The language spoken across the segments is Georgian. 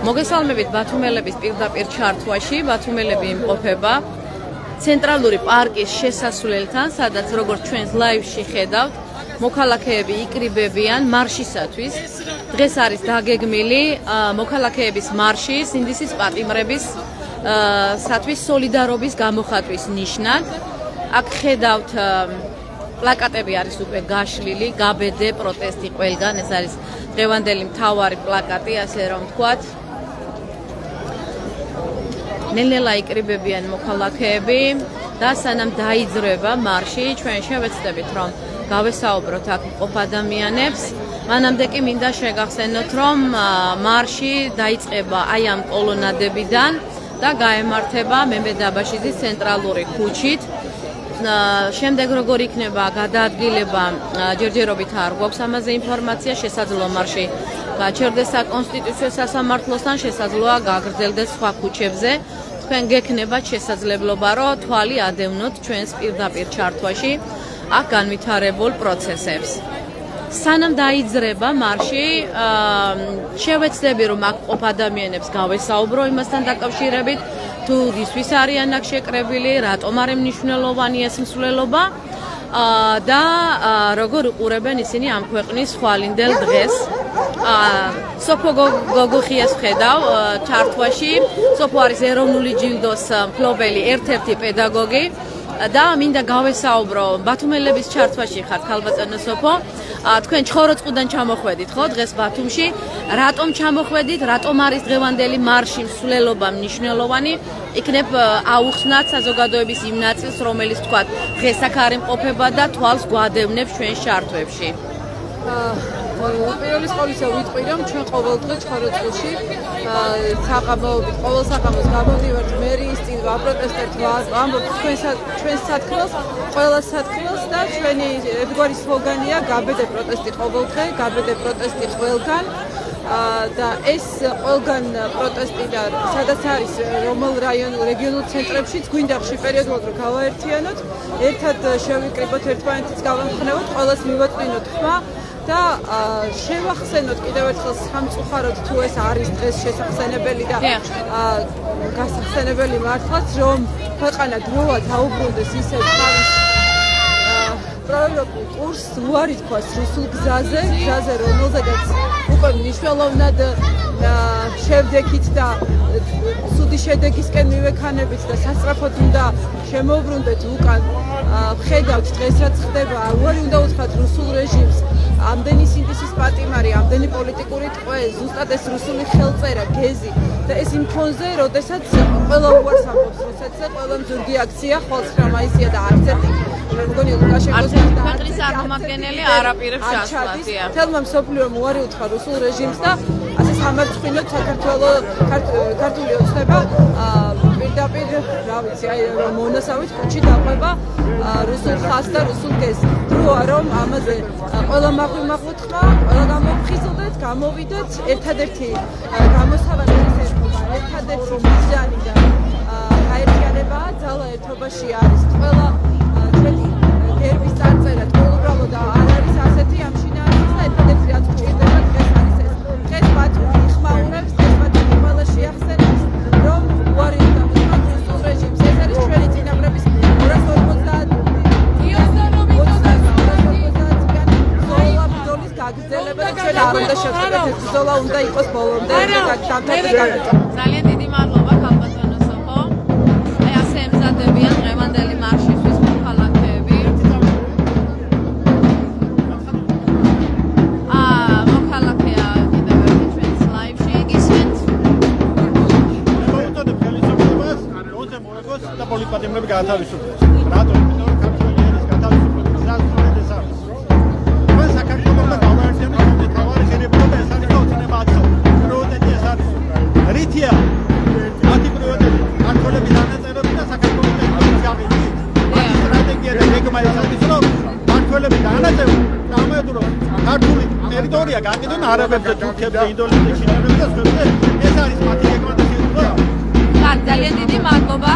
მოგესალმებით ბათუმელების პირდაპირ ჩართვაში. ბათუმელები იმყოფება ცენტრალური პარკის შესასვლელთან, სადაც როგორც ჩვენს ლაივში ხედავთ, მოქალაქეები იკრიბებიან მარშისათვის. დღეს არის დაგეგმილი მოქალაქეების მარში სინდისის პატიმრების სათვის სოლიდარობის გამოხატვის ნიშნად. აქ ხედავთ პლაკატები არის უკვე გაშლილი, გაბედე პროტესტი ყველგან, ეს არის დღევანდელი მთავარი პლაკატი, ასე რომ ვთქვათ. ნელ-ნელა იკრიბებიან მოქალაქეები და სანამ დაიძრება მარში, ჩვენ შევეცდებით რომ გავესაუბროთ აქ მყოფ ადამიანებს. მანამდე კი მინდა შეგახსენოთ, რომ მარში დაიწყება აი ამ კოლონადებიდან და გაემართება მემედ-აბაშიძის ცენტრალური ქუჩით. შემდეგ როგორ იქნება გადაადგილება, ჯერჯერობით არ გვაქვს ამაზე ინფორმაცია, შესაძლოა მარში გაჩერდეს საკონსტიტუციო სასამართლოსთან, შესაძლოა გაგრძელდეს სხვა ქუჩებზე. თქვენ გექნებათ შესაძლებლობა, რომ თვალი ადევნოთ ჩვენს პირდაპირ ჩართვაში აქ განვითარებულ პროცესებს. სანამ დაიძრება მარში, შევეცდები რომ აქ მყოფ ადამიანებს გავესაუბრო იმასთან დაკავშირებით, თუ ისთვის არიან აქ შეკრებილი, რატომ არის მნიშვნელოვანი ეს მსვლელობა და როგორ უყურებენ ისინი ამ ქვეყნის ხვალინდელ დღეს. სოფო გოგუხიას ვხედავ ჩართვაში. სოფო არის ეროვნული ჯილდოს მფლობელი ერთ-ერთი პედაგოგი და მინდა გავესაუბრო, ბათუმელების ჩართვაში ხართ ქალბატონო სოფო. თქვენ ჩხოროწყუდან ჩამოხვედით ხო დღეს ბათუმში? რატომ ჩამოხვედით? რატომ არის დღევანდელი მარში მსვლელობა მნიშვნელოვანი? იქნებ აუხსნათ საზოგადოების იმ ნაწილს, რომელიც თქვათ დღეს აქ არ იმყოფება და თვალს გვადევნებს ჩვენს ჩართვებში. პირველის ყოვლისა ვიტყვი, რომ ჩვენ ყოველდღე ჩხოროწყუდში საღამოობით, ყოველ საღამოს გამოდივართ მერიის წინ, ვაპროტესტებთ, ვამბობთ ჩვენს სათქმელს, ყველა სათქმელს და ჩვენი ერთგვარი სლოგანია გაბედე პროტესტი ყოველდღე, გაბედე პროტესტი ყველგან. და ეს ყველგან პროტესტი და სადაც არის რომელ რეგიონულ ცენტრებშიც გვინდა ხშირ პერიოდულად რომ გავაერთიანოთ, ერთად შევიკრიბოთ, ერთმანეთს გავამხნევოთ, ყველას მივაწვინოთ ხმა და შევახსენოთ კიდევ ერთხელ სამწუხაროდ თუ ეს არის დღეს შესახსენებელი და გასახსენებელი მართლაც, რომ ქვეყანა დროა დაუბრუნდეს ისევ თავის პროევროპულ კურსს, უარი თქვას რუსულ გზაზე, რომელზედაც უკვე მნიშვნელოვნად შევდექით და ცუდი შედეგისკენ მივექანებით და სასწრაფოდ უნდა შემოვბრუნდეთ უკან. ხედავთ დღეს რაც ხდება, უარი უნდა უთხრათ რუსულ რეჟიმს, ამდენი სინდისის პატიმარი, ამდენი პოლიტიკური ტყვე, ზუსტად ეს რუსული ხელწერა, გეზი და ეს იმ ფონზე, როდესაც ყველა უარს ამბობს რუსეთზე, ყველა მძურგი აქცია, ხვალ 9 მაისია და არც ერთი მე მგონი ლუკაშენკოს და ქვეყნის წარმომადგენელი არ აპირებს ჩასვლას. თელმა მსოფლიომ უარი უთხრა რუსულ რეჟიმს და ასე სამარცხვინოდ საქართველოს ქართული ოცნება პირდაპირ რა ვიცი, აი რომ მონასავით კუჩი დაყვება რუსულ ხაზს და რუსულ გეზს. დროა რომ ამაზე ყველა მახვით ხმა, ყველა გამოფხიზლდეთ, გამოვიდეთ, ერთადერთი გამოსავალი ეს ერთადერთი მიზანი და გაერთიანებაა, ძალა ერთობაში არის. ყველა ჩვენი გერბის წარწერა უბრალოდ არ არის ასეთი ამ შინაარსის და ერთადერთი რაც გვჭირდება დღეს არის ეს. დღეს ბათუმი იხმაურებს, დღეს ბათუმი ყველა შეახსენებს, რომ უარი უნდა უთხრათ რუსულ რეჟიმს. ეს არის ჩვენი წინაპრების 250 გაგრძელება და ჩვენ არ უნდა შევწყვეტეთ, ეს ბრძოლა უნდა იყოს ბოლომდე და დამთავრდეს. ძალიან დიდი მადლობა ქალბატონო სოფო. აი ასე ემზადებიან დღევანდელი მარშისთვის მოქალაქეები. მოქალაქეა კიდევ ერთი ჩვენს ლაივში, იგისმენთ. მოვიტანებ ხელისუფლებას, როზე მოეგოს და პოლიტპატიმრები გაათავისუფლოს. რატომ? იმიტომ რომ ქართველი ერის გათავისუფლების გზას ეს არის. საქართველოსთან გავაერთიანოთ თავარი შენებობა და ეს არის ოცნება აცო. პრიორიტეტი ეს არის. რითია? მათი პრიორიტეტი ქართველების დანაწერები და საქართველოს ტერიტორიები. მათი სტრატეგია და გეგმა ეს არის, რომ ქართველები დანაწევრდნენ და ამედურონ ქართული ტერიტორია გაყიდონ არაბებზე, თურქებზე, ინდოეთზე, ჩინელებზე და სხვებზე. ეს არის მათი გეგმა და შეუძლია. ძალიან დიდი მადლობა.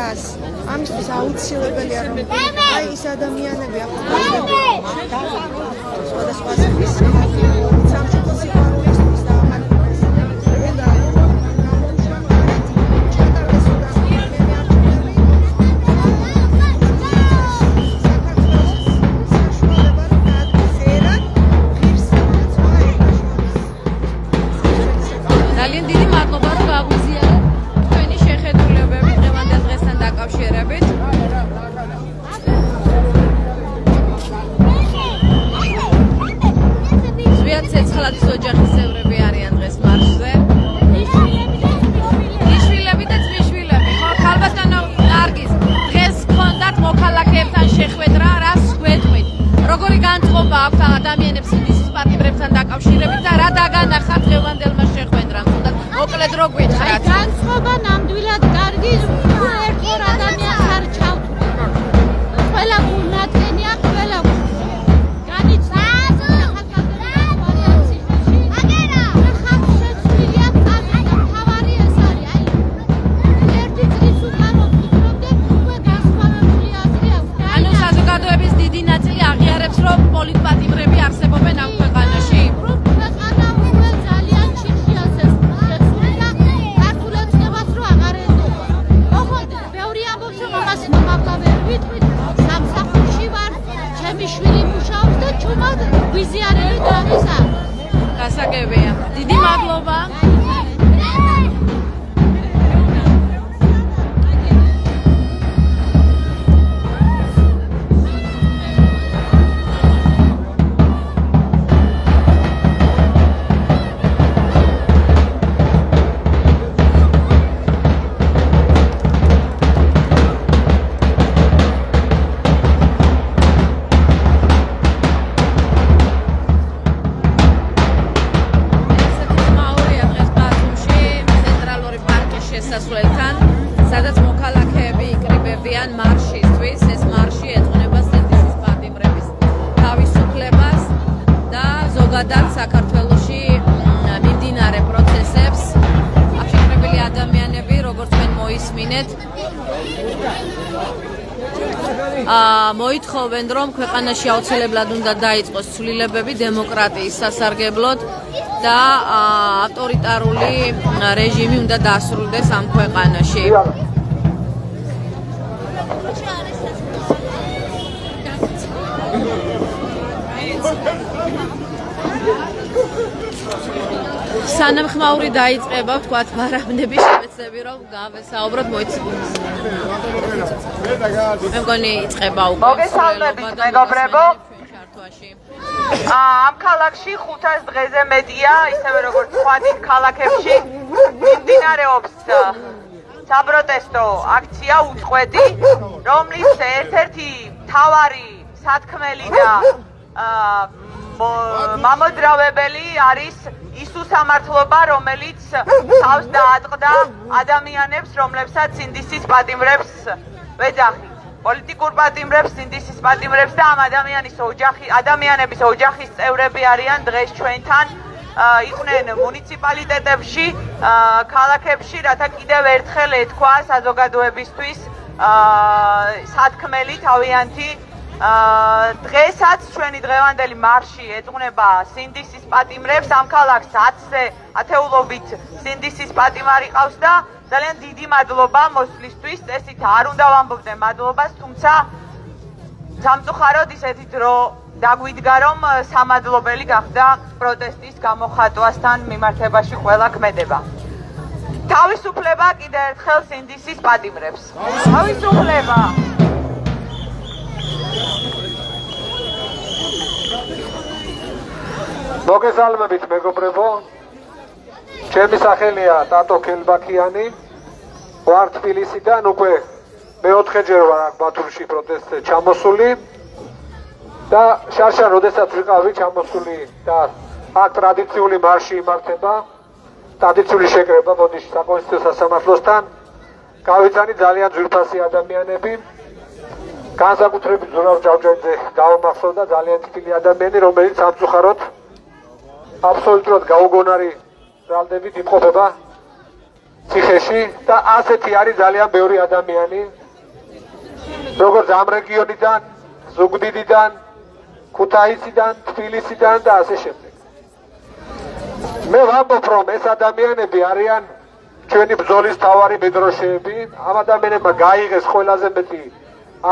დგას. ამისთვის აუცილებელია რომ აი ის ადამიანები სხვადასხვა ზღვის სამშობლო სიყვარულისთვის და ძალიან დიდი მადლობა რომ გაგვიზიარეთ თქვენი შეხედულებები დღევანდელ დღესთან დაკავშირებით. ზვიად ცეცხლაძის ოჯახის წევრები არიან დღეს მარშზე. იშვილები და ძმისშვილები. ხო, ქალბატონო ნარგიზ, დღეს გქონდათ მოქალაქეებთან შეხვედრა, რას გვეტყვით? როგორი განწყობა აქვს ადამიანებს ინდისის პატიმრებთან დაკავშირებით და რა დაგანახათ დღევანდელმა შეხვედრამ? მოკლედ რო გითხრათ. განწყობა ნამდვილად კარგი, ერთგორ ადამიანს არ ჩავთვლი. ყველა გულნათენია, ყველა საზოგადოების დიდი ნაწილი აღიარებს, რომ პოლიტპატიმრები არსებობენ ამ ქვეყანაში. გასაგებია. დიდი მადლობა. სადაც მოქალაქეები იკრიბებიან მარშისთვის. ეს მარში ეძღვნება სინდისის პატიმრების თავისუფლებას და ზოგადად საქართველოში მიმდინარე პროცესებს. აღშეკრებილი ადამიანები, როგორც თქვენ მოისმინეთ, მოითხოვენ, რომ ქვეყანაში აუცილებლად უნდა დაიწყოს ცვლილებები დემოკრატიის სასარგებლოდ და ავტორიტარული რეჟიმი უნდა დასრულდეს ამ ქვეყანაში. სანამ ხმაური დაიწყება, ვთქვათ, ბარაბნები შევეცდები, რომ გავესაუბროთ მე მგონი იწყება უკვე. მოგესალმებით, მეგობრებო. ამ ქალაქში 500 დღეზე მეტია, ისევე როგორც სხვა დიდ ქალაქებში მიმდინარეობს საპროტესტო აქცია უწყვეტი, რომლის ერთ-ერთი მთავარი სათქმელი და მამოძრავებელი არის ის უსამართლობა, რომელიც თავს დაატყდა ადამიანებს, რომლებსაც ინდისის პატიმრებს ვეძახით. პოლიტიკურ პატიმრებს, ინდისის პატიმრებს და ამ ადამიანების ოჯახის წევრები არიან დღეს ჩვენთან. იყვნენ მუნიციპალიტეტებში, ქალაქებში, რათა კიდევ ერთხელ ეთქვა საზოგადოებისთვის სათქმელი თავიანთი. დღესაც ჩვენი დღევანდელი მარში ეძღვნება სინდისის პატიმრებს. ამ ქალაქს 10-ზე ათეულობით სინდისის პატიმარი ყავს და ძალიან დიდი მადლობა მოსვლისთვის. წესით არ უნდა ვამბობდე მადლობას, თუმცა სამწუხაროდ ისეთი დრო დაგვიდგა, რომ სამადლობელი გახდა პროტესტის გამოხატვასთან მიმართებაში ყველა ქმედება. თავისუფლება კიდევ ერთხელ სინდისის პატიმრებს. თავისუფლება. მოგესალმებით, მეგობრებო. ჩემი სახელია ტატო ქელბაქიანი. ვარ თბილისიდან, უკვე მეოთხეჯერ ვარ აქ ბათუმში პროტესტზე ჩამოსული. და შარშან როდესაც ვიყავი ჩამოსული და აქ ტრადიციული მარში იმართება, ტრადიციული შეკრება ბოდიში საკონსტიტუციო სასამართლოსთან, გავიცანი ძალიან ძვირფასი ადამიანები. განსაკუთრებით ზურაბ ჭავჭაძე დავამახსოვრდა, ძალიან ტკბილი ადამიანი, რომელიც სამწუხაროდ აბსოლუტურად გაუგონარი ძალდებით იმყოფება ციხეში და ასეთი არის ძალიან ბევრი ადამიანი როგორც ამ რეგიონიდან, ზუგდიდიდან, ქუთაისიდან, თბილისიდან და ასე შემდეგ. მე ვამბობ, რომ ეს ადამიანები არიან ჩვენი ბრძოლის მთავარი მედროშეები. ამ ადამიანებმა გაიღეს ყველაზე მეტი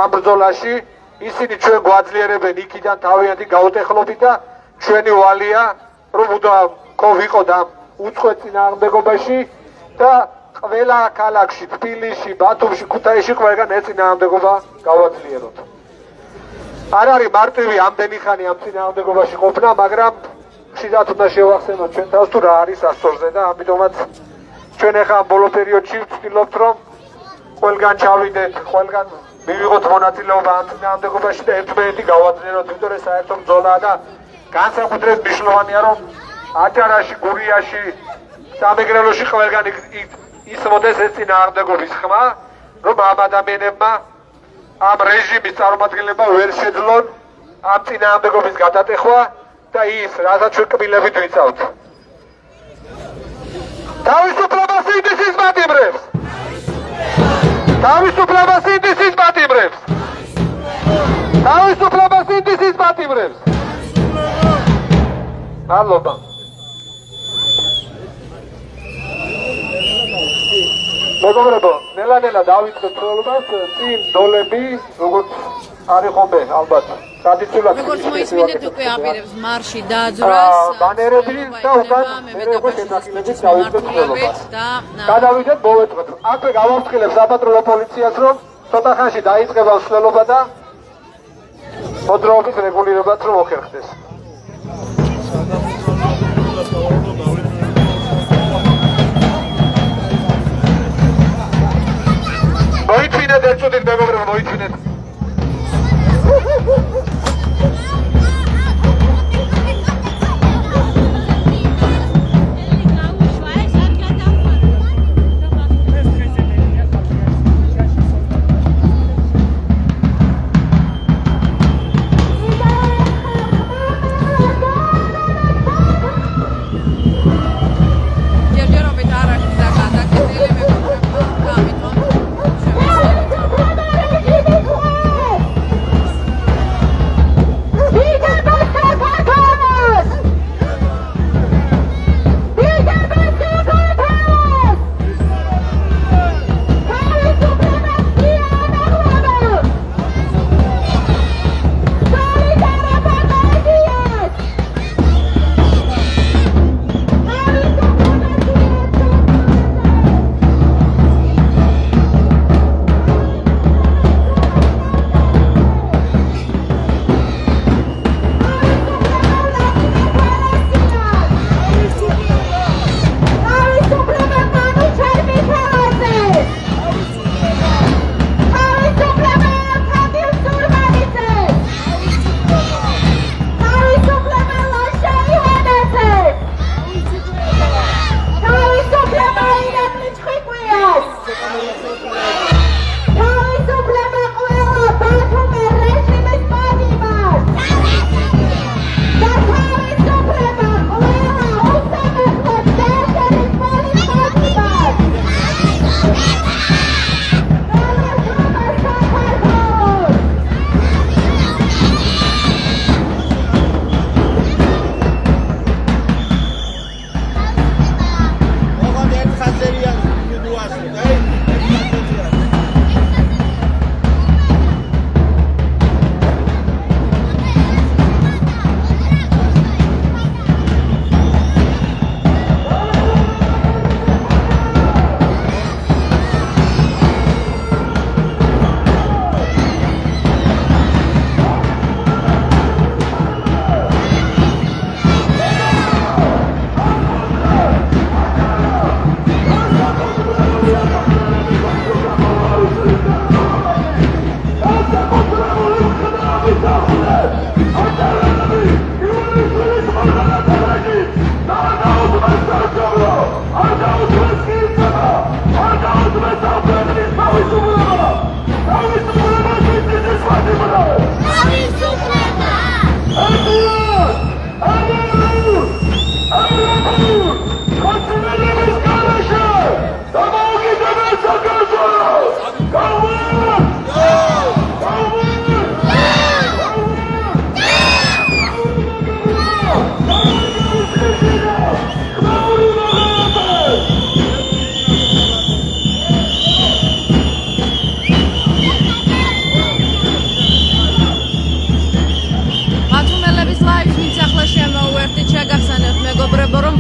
ამ ბრძოლაში. ისინი ჩვენ გვაძლიერებენ იქიდან თავიანთი გაუტეხლობით და ჩვენი ვალია რომ ვიყოთ ამ უცხოეთ წინააღმდეგობაში და ყველა ქალაქში, თბილისში, ბათუმში, ქუთაისში ყველგან ეს წინააღმდეგობა გავაძლიეროთ. არ არის მარტივი ამდენი ხანი ამ წინააღმდეგობაში ყოფნა, მაგრამ ხშირად უნდა შევახსენოთ ჩვენ თავს თუ რა არის სასწორზე და ამიტომაც ჩვენ ახლა ბოლო პერიოდში ვცდილობთ რომ ყველგან ჩავიდეთ, ყველგან მივიღოთ მონაწილეობა ამ წინააღმდეგობაში და ერთმანეთი გავაძლიეროთ, იმიტომ რომ საერთო ბრძოლაა და განსაკუთრებით მნიშვნელოვანია რომ აჭარაში, გურიაში, სამეგრელოში ყველგან ისმოდეს ეს წინააღმდეგობის ხმა, რომ ამ ადამიანებმა ამ რეჟიმის წარმომადგენლებმა ვერ შეძლონ ამ წინააღმდეგობის გადატეხვა და ის, რასაც ჩვენ კბილებით ვიცავთ. თავისუფლებას ინდისის პატიმრებს! თავისუფლებას ინდისის პატიმრებს! თავისუფლებას ინდისის პატიმრებს! მადლობა. მეგობრებო, ნელა-ნელა დავიწყეთ ცხოველობას, წინ დოლები, როგორც არის ხომე, ალბათ. ტრადიციულად როგორც მოისმინეთ უკვე აპირებს მარში დაძვრას ბანერები და უკან მერე შეთანხმებით დავიწყეთ ცხოველობას. გადავიდეთ მოვეწყოთ. აქვე გავამსხილებ საპატრულო პოლიციას, რომ ცოტა ხანში დაიწყება მსვლელობა და მოძრაობის რეგულირებაც რომ მოხერხდეს. მოითმინეთ ერთწუთით მეგობრებო, მოითმინეთ.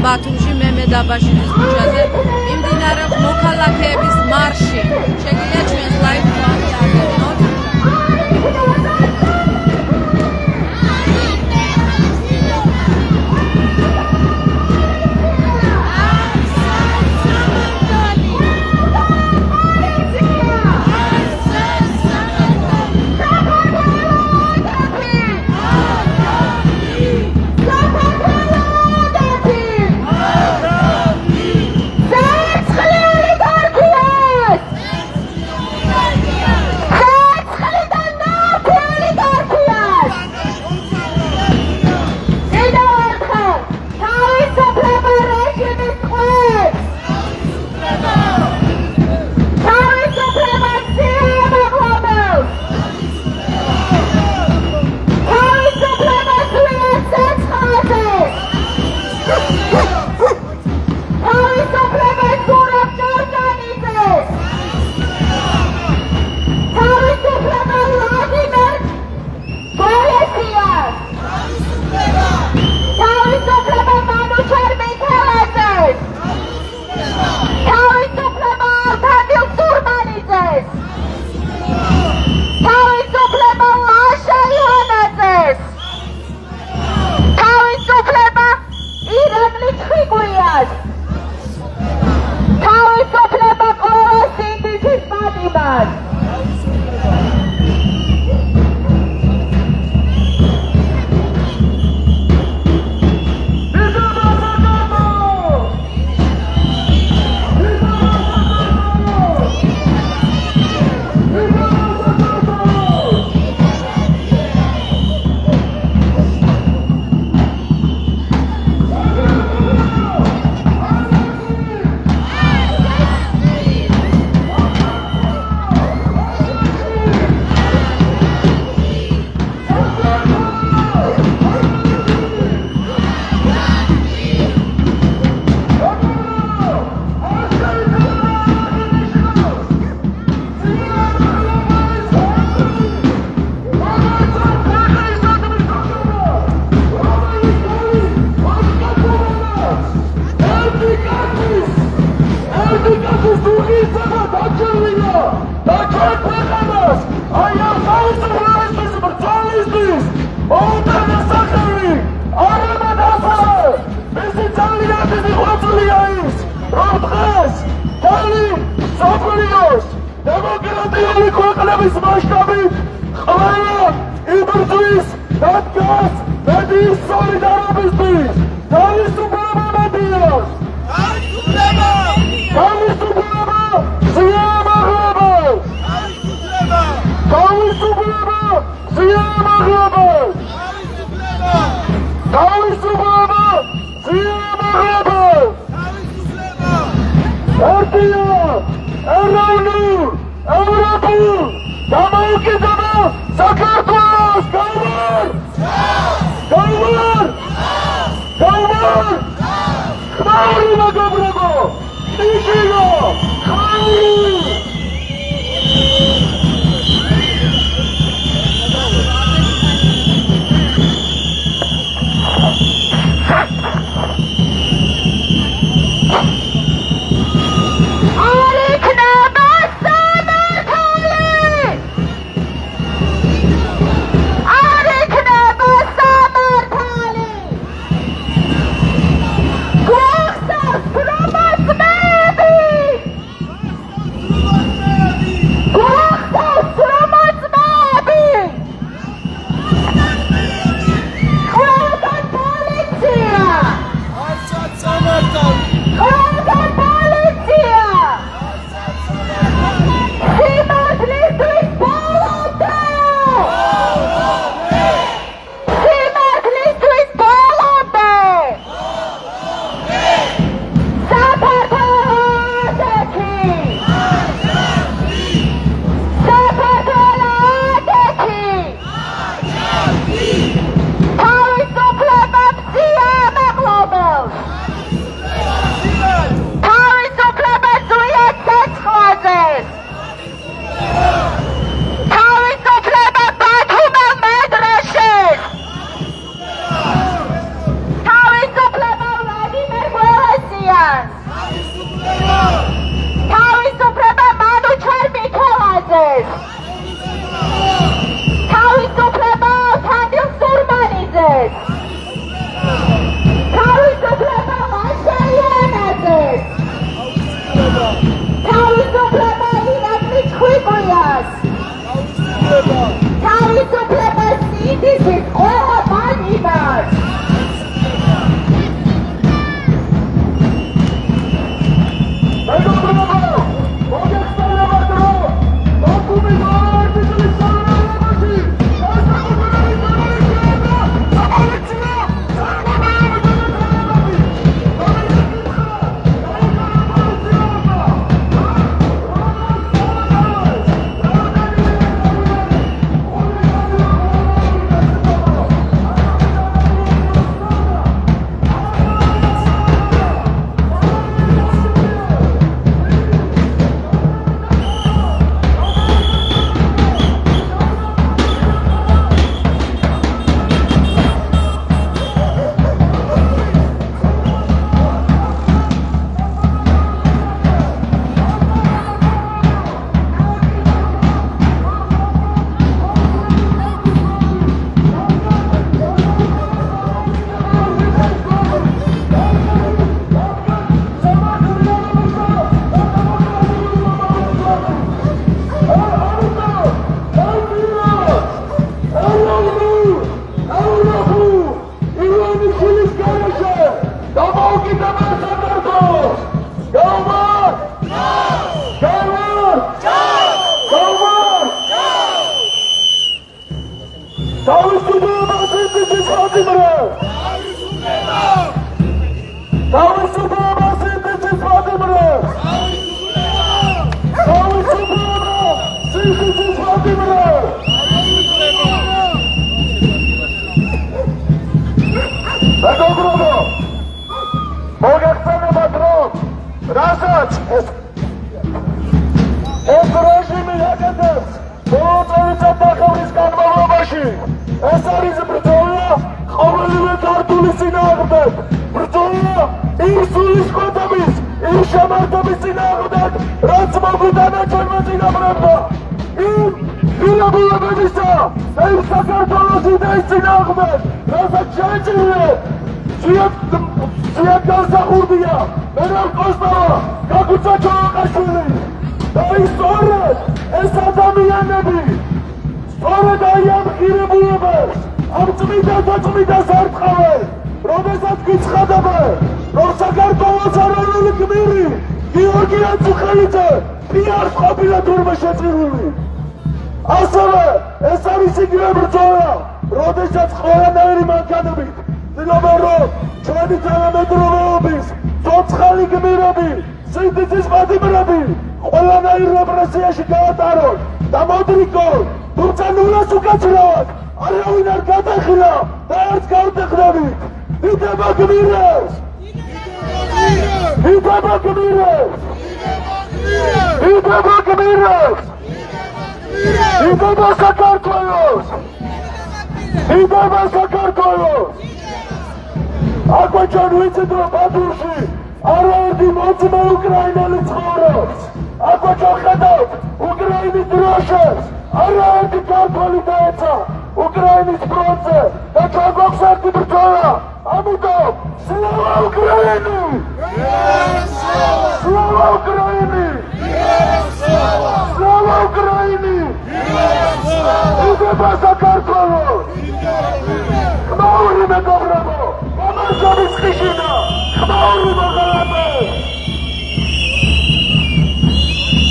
ბათუმში მემედაბაშიძის ქუჩაზე მიმდინარეობს მოქალაქეების მარში. შეგიძლიათ ჩვენს ლაივ თვალს აგებინოთ. იცით ყველა პანიკას.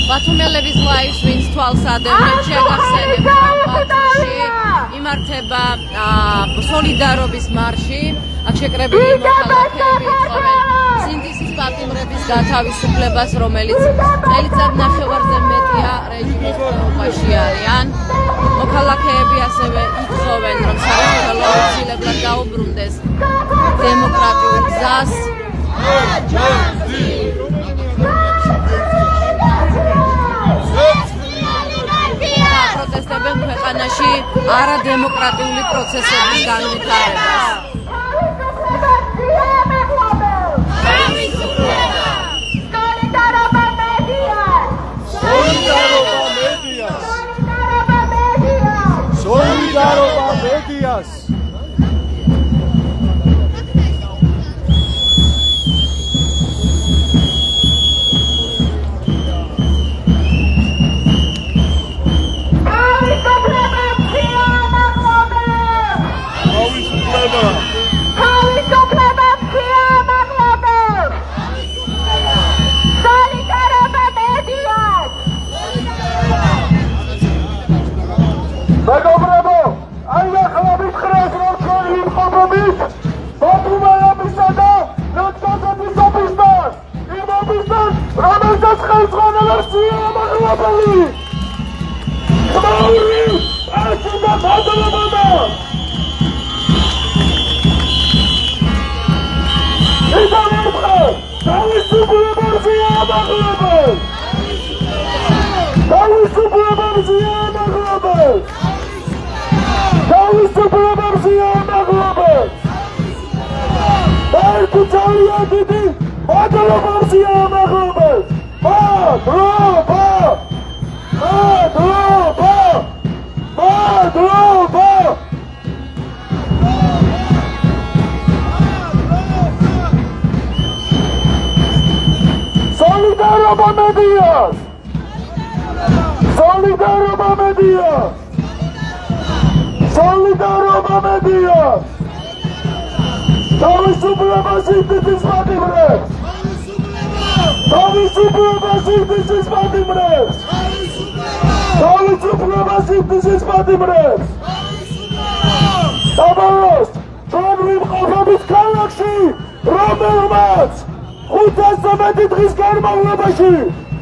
ბათუმელების ლაივს ვინც თვალს ადევნებს შეგახსენებთ რომ ბათუმში იმართება სოლიდარობის მარში აქ შეკრებილი მოქალაქეები ეთხოვენ სინდისის პატიმრების გათავისუფლებას რომელიც წელიწად ნახევარზე მეტია რეჟიმის ხმობაში არიან მოქალაქეები ასევე ითხოვენ რომ საერთო აუცილებლად გაუბრუნდეს დემოკრატიულ გზას პროტესტებენ ქვეყანაში არადემოკრატიული პროცესების განვითარებას. Solidarობა მედიას. Robeli! Mauri! Ajuda Madalabada! Idamabha! Tavisubulamazia Maglabel! Tavisubulamazia Maglabel! Tavisubulamazia Maglabel! Tavisubulamazia Maglabel! Madalabazia Maglabel! Madloba! Madloba! Madloba! Solidaroma Medias! Solidaroma Medias! Solidaroma Medias! Tavisubulamaz sintetiz madimreks! Tavisubulamaz sintetiz madimreks! Tavisubulamaz sintetiz madimreks! Tabaros! Problem qofabit ქალაქში, რომელმაც 500 მეტი დღის განმავლობაში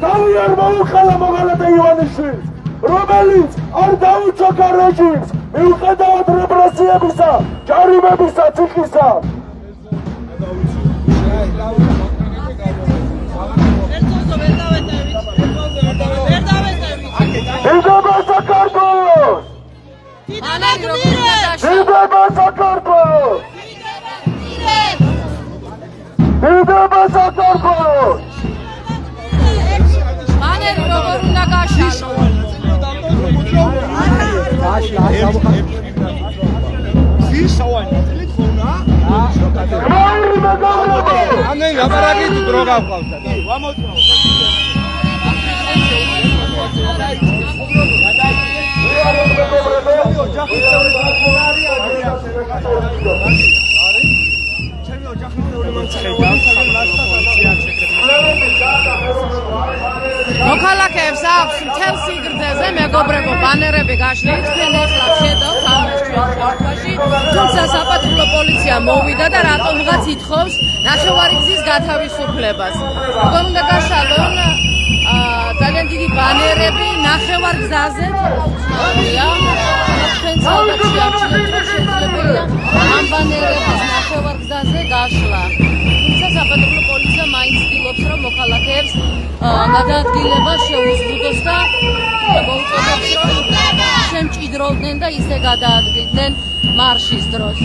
თავი არ მოუხალა მოღალატე ივანიშვილს, რომელიც არ დაუჩოქა რეჟიმს მიუხედავად რეპრესიებისა, ჯარიმებისა, ციხისა. Იდება საქართველოს! იდება საქართველოს! იდება საქართველოს! მანერი როგორ უნდა გაშალო? ამენ ლაპარაკით დრო გავყავდა. მოქალაქეებს აქვს მთელ სიგრძეზე მეგობრებო ბანერები გაშლილი, თქვენ ახლა შედავთ ამას ჩვენ შავკაში, თუმცა საპატრულო პოლიცია მოვიდა და რატომღაც ითხოვს ნახევარი გზის გათავისუფლებას. როგორ უნდა გაშალონ ძალიან დიდი ბანერები ნახევარ გზაზე ცნობილია. თქვენ ალბათ შეამჩნევთ რომ შესაძლებელია ამ ბანერების ნახევარ გზაზე გაშლა. თუმცა საპატრულო პოლიცია მაინც ცდილობს რომ მოქალაქეებს გადაადგილება შეუზღუდოს და მოუწოდებს რომ შემჭიდროვდნენ და ისე გადაადგილდნენ მარშის დროს.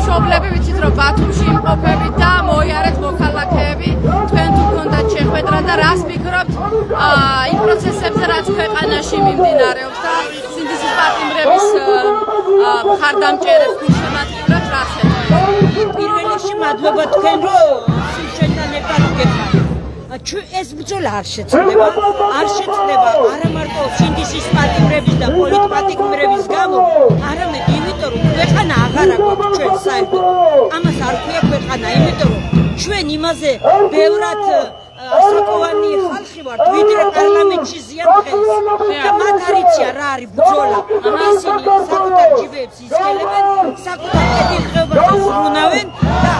მშობლები ვიცით რომ ბათუმში იმყოფებით და მოიარეთ მოქალაქეები, თქვენ თუ გქონდათ შეხვედრა და რას ფიქრობთ იმ პროცესებზე, რაც ქვეყანაში მიმდინარეობს და სინდისის პატიმრების მხარდამჭერებს გულშემატკივრებს რაც ეთქვით? პირველ რიგში მადლობა თქვენ რომ ჩვენთან ერთად გეხართ. ეს ბრძოლა არ შეცვლება არა მარტო სინდისის პატიმრების და პოლიტპატიმრების გამო, არამედ იმიტომ რომ ქვეყანა აღარ აქვს ჩვენ საერთოდ. ამას არ ქვია ქვეყანა, იმიტომ რომ ჩვენ იმაზე ბევრად ასაკოვანი ხალხი ვართ, ვიდრე პარლამენტში ზიანდღეს და მათ არ იციან რა არის ბრძოლა. ისინი საკუთარ ჯიბეებს ისკელებენ, საკუთარ კეთილდღეობას ზრუნავენ და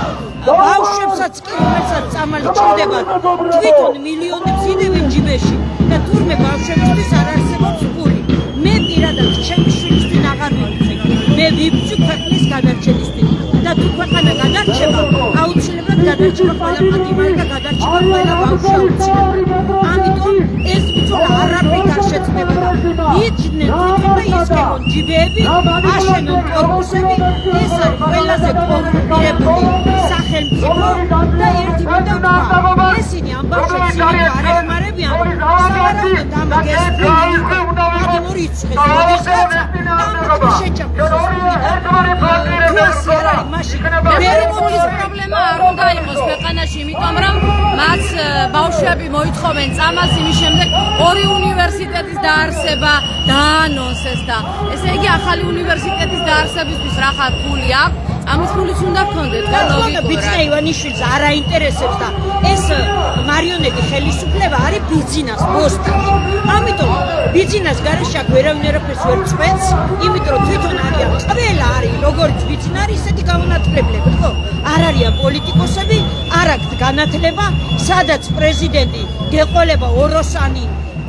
ბავშვებსაც კი რომელსაც წამალი ჭირდება თვითონ მილიონებს იდევენ ჯიბეში და თურმე ბავშვებისთვის არ არსებობს პული. მე პირადად ჩემი შვილისთვის აღარ მივიწევ. მე ვიბრძვი ქვეყნის გადარჩენისთვის და თუ ქვეყანა გადარჩება, აუცილებლად გადარჩება ყველა პატიმარი და გადარჩება ყველა ბავშვი აუცილებლად. ამიტომ ეს ბრძოლა არაფრით არ შეცვლება და იჭდნენ თვითონ და ისკებონ ჯიბეები, აშენონ კორპუსები, ეს არის ყველაზე კორუმპირებული სახელმწიფო და ერთი მინდა ვთქვა, ესენი ამ ბავშვებს იმიტომ არ ეხმარებიან, სავარაუდოდ ამაგ ეს ფრინველი მათი მორიცხეს, როდესაც ამათი შეჭამს დროსი არ არის მაშინ. მერეკოლის პრობლემა არ უნდა იყოს ქვეყანაში, იმიტომ რომ მას ბავშვები მოითხოვენ წამალს იმის შემდეგ ორი უნივერსიტეტის დაარსება დაანონსეს და ესე იგი ახალი უნივერსიტეტის დაარსებისთვის რა ხარ ფული აქვს? ამის ფულიც უნდა გქონდეთ და ლოგიკურად. ბიძინა ივანიშვილს არ აინტერესებს და ეს მარიონეტი ხელისუფლება არის ბიძინას ბოსტანი. ამიტომ ბიძინას გარეშე აქ ვერავინ არაფერს ვერ წვეთს, იმიტომ რომ თვითონ არიან ყველა არის როგორც ბიძინა არის ისეთი გამონათლებლები, ხო? არ არიან პოლიტიკოსები, არ აქვს განათლება, სადაც პრეზიდენტი გეყოლება ოროსანი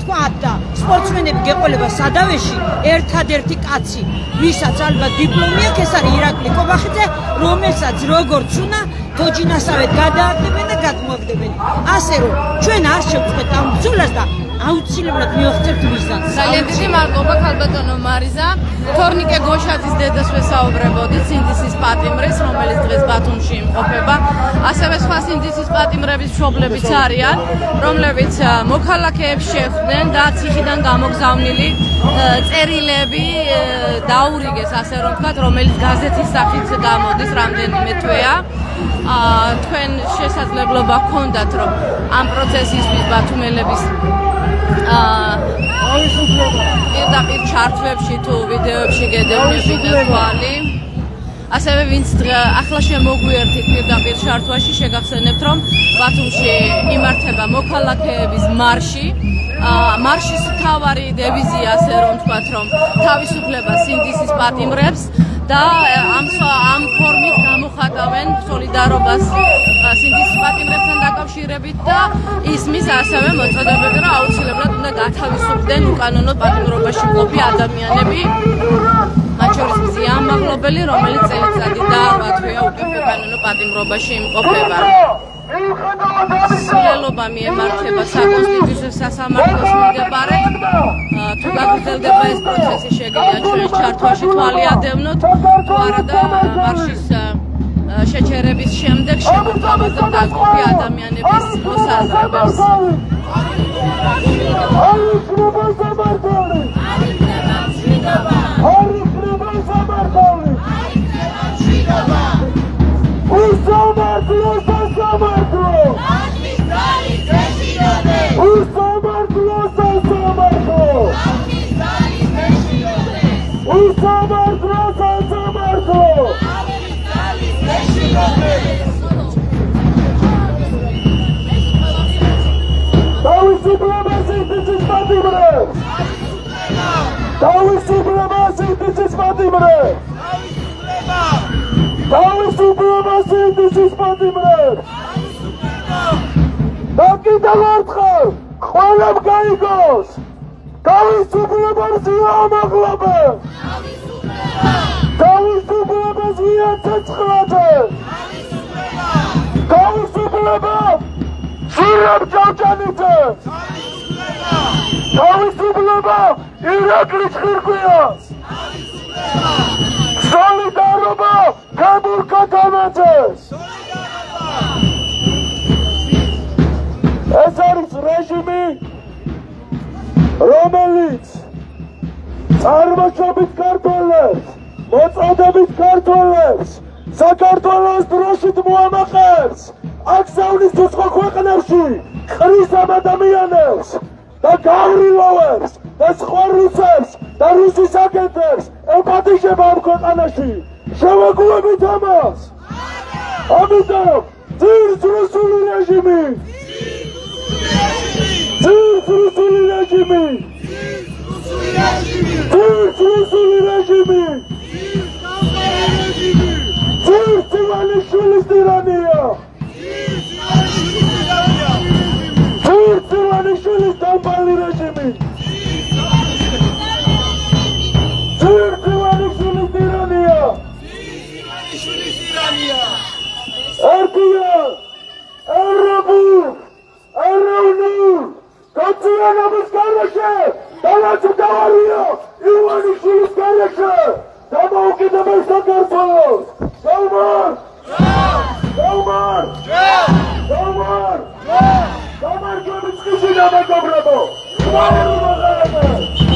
და სპორტსმენები გეყოლება სადავეში, ერთადერთი კაცი, ვისაც ალბათ დიპლომი აქვს, ეს არის ირაკლი კობახიძე, რომელსაც როგორც უნდა თოჯინასავეთ გადააგდებენ და გადმოაგდებენ. ასე რომ ჩვენ არ შევწყვეტ ამ ბრძოლას და აუცილებლად მივახცევთ მიზანს. ძალიან დიდი მადლობა ქალბატონო მარიზა. თორნიკე გოშაძის დედას ვესაუბრებოდით, სინდისის პატიმრის, რომელიც დღეს ბათუმში იმყოფება. ასევე სხვა სინდისის პატიმრების მშობლებიც არიან, რომლებიც მოქალაქეებს შეხვდნენ და ციხიდან გამოგზავნილი წერილები დაურიგეს, ასე რომ ვთქვათ, რომელიც გაზეთის სახით გამოდის რამდენიმე თვეა. თქვენ შესაძლებლობა გქონდათ, რომ ამ პროცესისთვის ბათუმელების პირდაპირ ჩარტვებში თუ ვიდეოებში გედევნებინა თვალი. ასევე ვინც ახლა შემოგვიერთით პირდაპირ ჩარტვაში, შეგახსენებთ, რომ ბათუმში იმართება მოქალაქეების მარში. მარშის მთავარი დევიზია, ასე რომ ვთქვათ, რომ თავისუფლება სინდისის პატიმრებს და ამ ფორმით გამოხატავენ სოლიდარობას სინდისის პატიმრებთან დაკავშირებით და ისმის ასევე მოწოდებები, რომ აუცილებლად უნდა გათავისუფლდნენ უკანონო პატიმრობაში მყოფი ადამიანები, მათ შორის მზიან მაღლობელი, რომელიც წელიწადი და 8 თვეა უკვე უკანონო პატიმრობაში იმყოფება. სულელობა მიემართება საკონსტიტუციო სასამართლოს მიმდებარე. თუ გაგრძელდება ეს პროცესი, შეგიძლია ჩვენს ჩართვაში თვალი ადევნოთ, თუ არა და მარშის შეჩერების შემდეგ შემოთავაზებთ დაწყობი ადამიანების მოსაზრებებს. Solidarობა გაბურკათანაძეს! ეს არის რეჟიმი, რომელიც წარმოშობით ქართველებს, მოწოდებით ქართველებს საქართველოს დროშით მოამახებს, აქცევნის უცხო ქვეყნებში ყრის ამ ადამიანებს და გავრილოვებს და სხვა რუსებს და რუსის აგენტებს ემპათიჟება ამ ქვეყანაში. შევაგუებით ამას. ამიტომ ძირს რუსული რეჟიმი! ძირს რუსული რეჟიმი! ძირს რუსული რეჟიმი! ძირს ივანიშვილის ტირანია! ძირს ივანიშვილის დამპალი რეჟიმი! ძირს ივანიშვილის ტირანია! ერთია ევროპულ, ეროვნულ გაძლიერების გარეშე დანაც მთავარია ივანიშვილის გარეშე დამოუკიდებელ საქართველოს. Salman! Salman! Salman! Salman Göbüçkişi demek obrabo! Salman Göbüçkişi!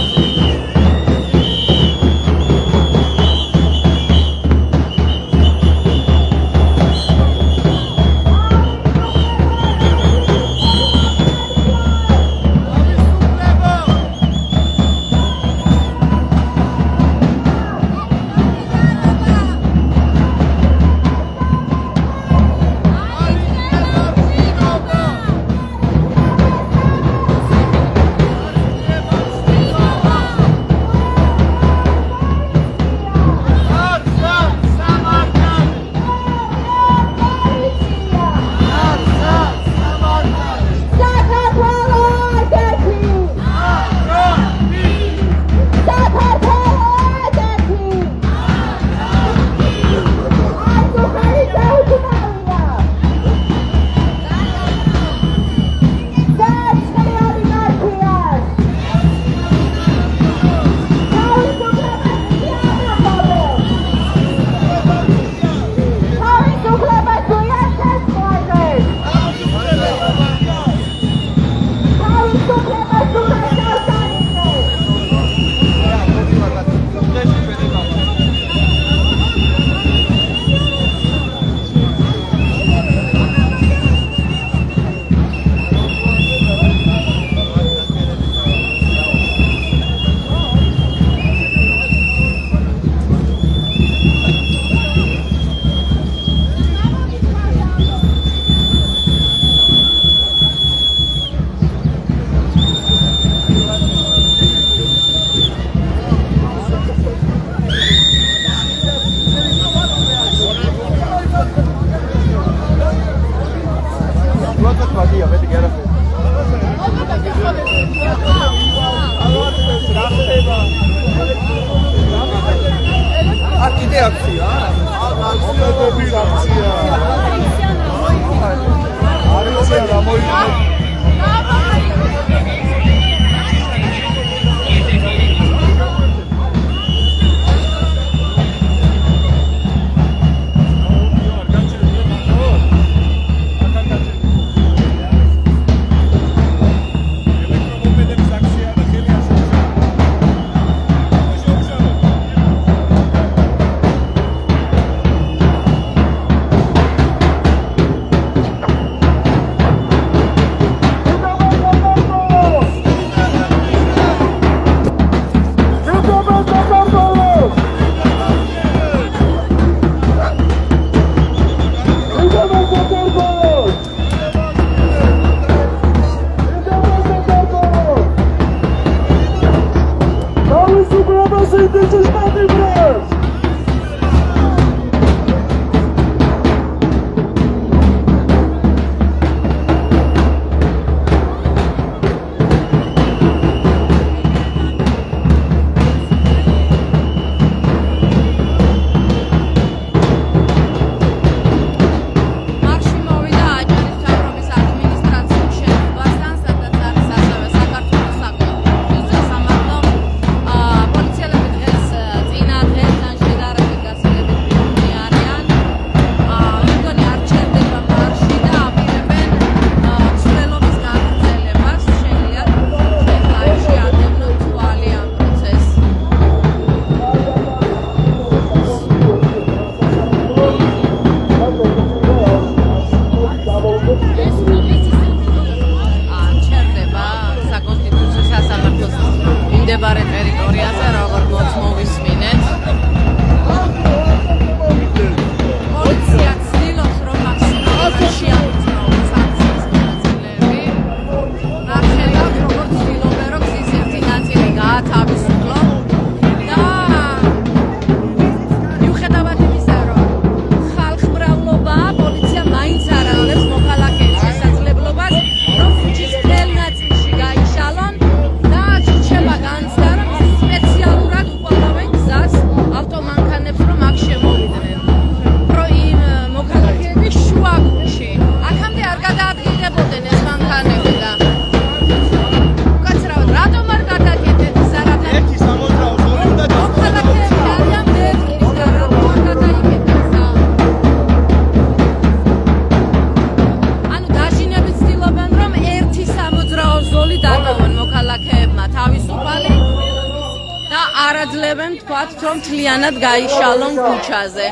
იძლევენ თქვათ, რომ მთლიანად გაიშალონ ქუჩაზე.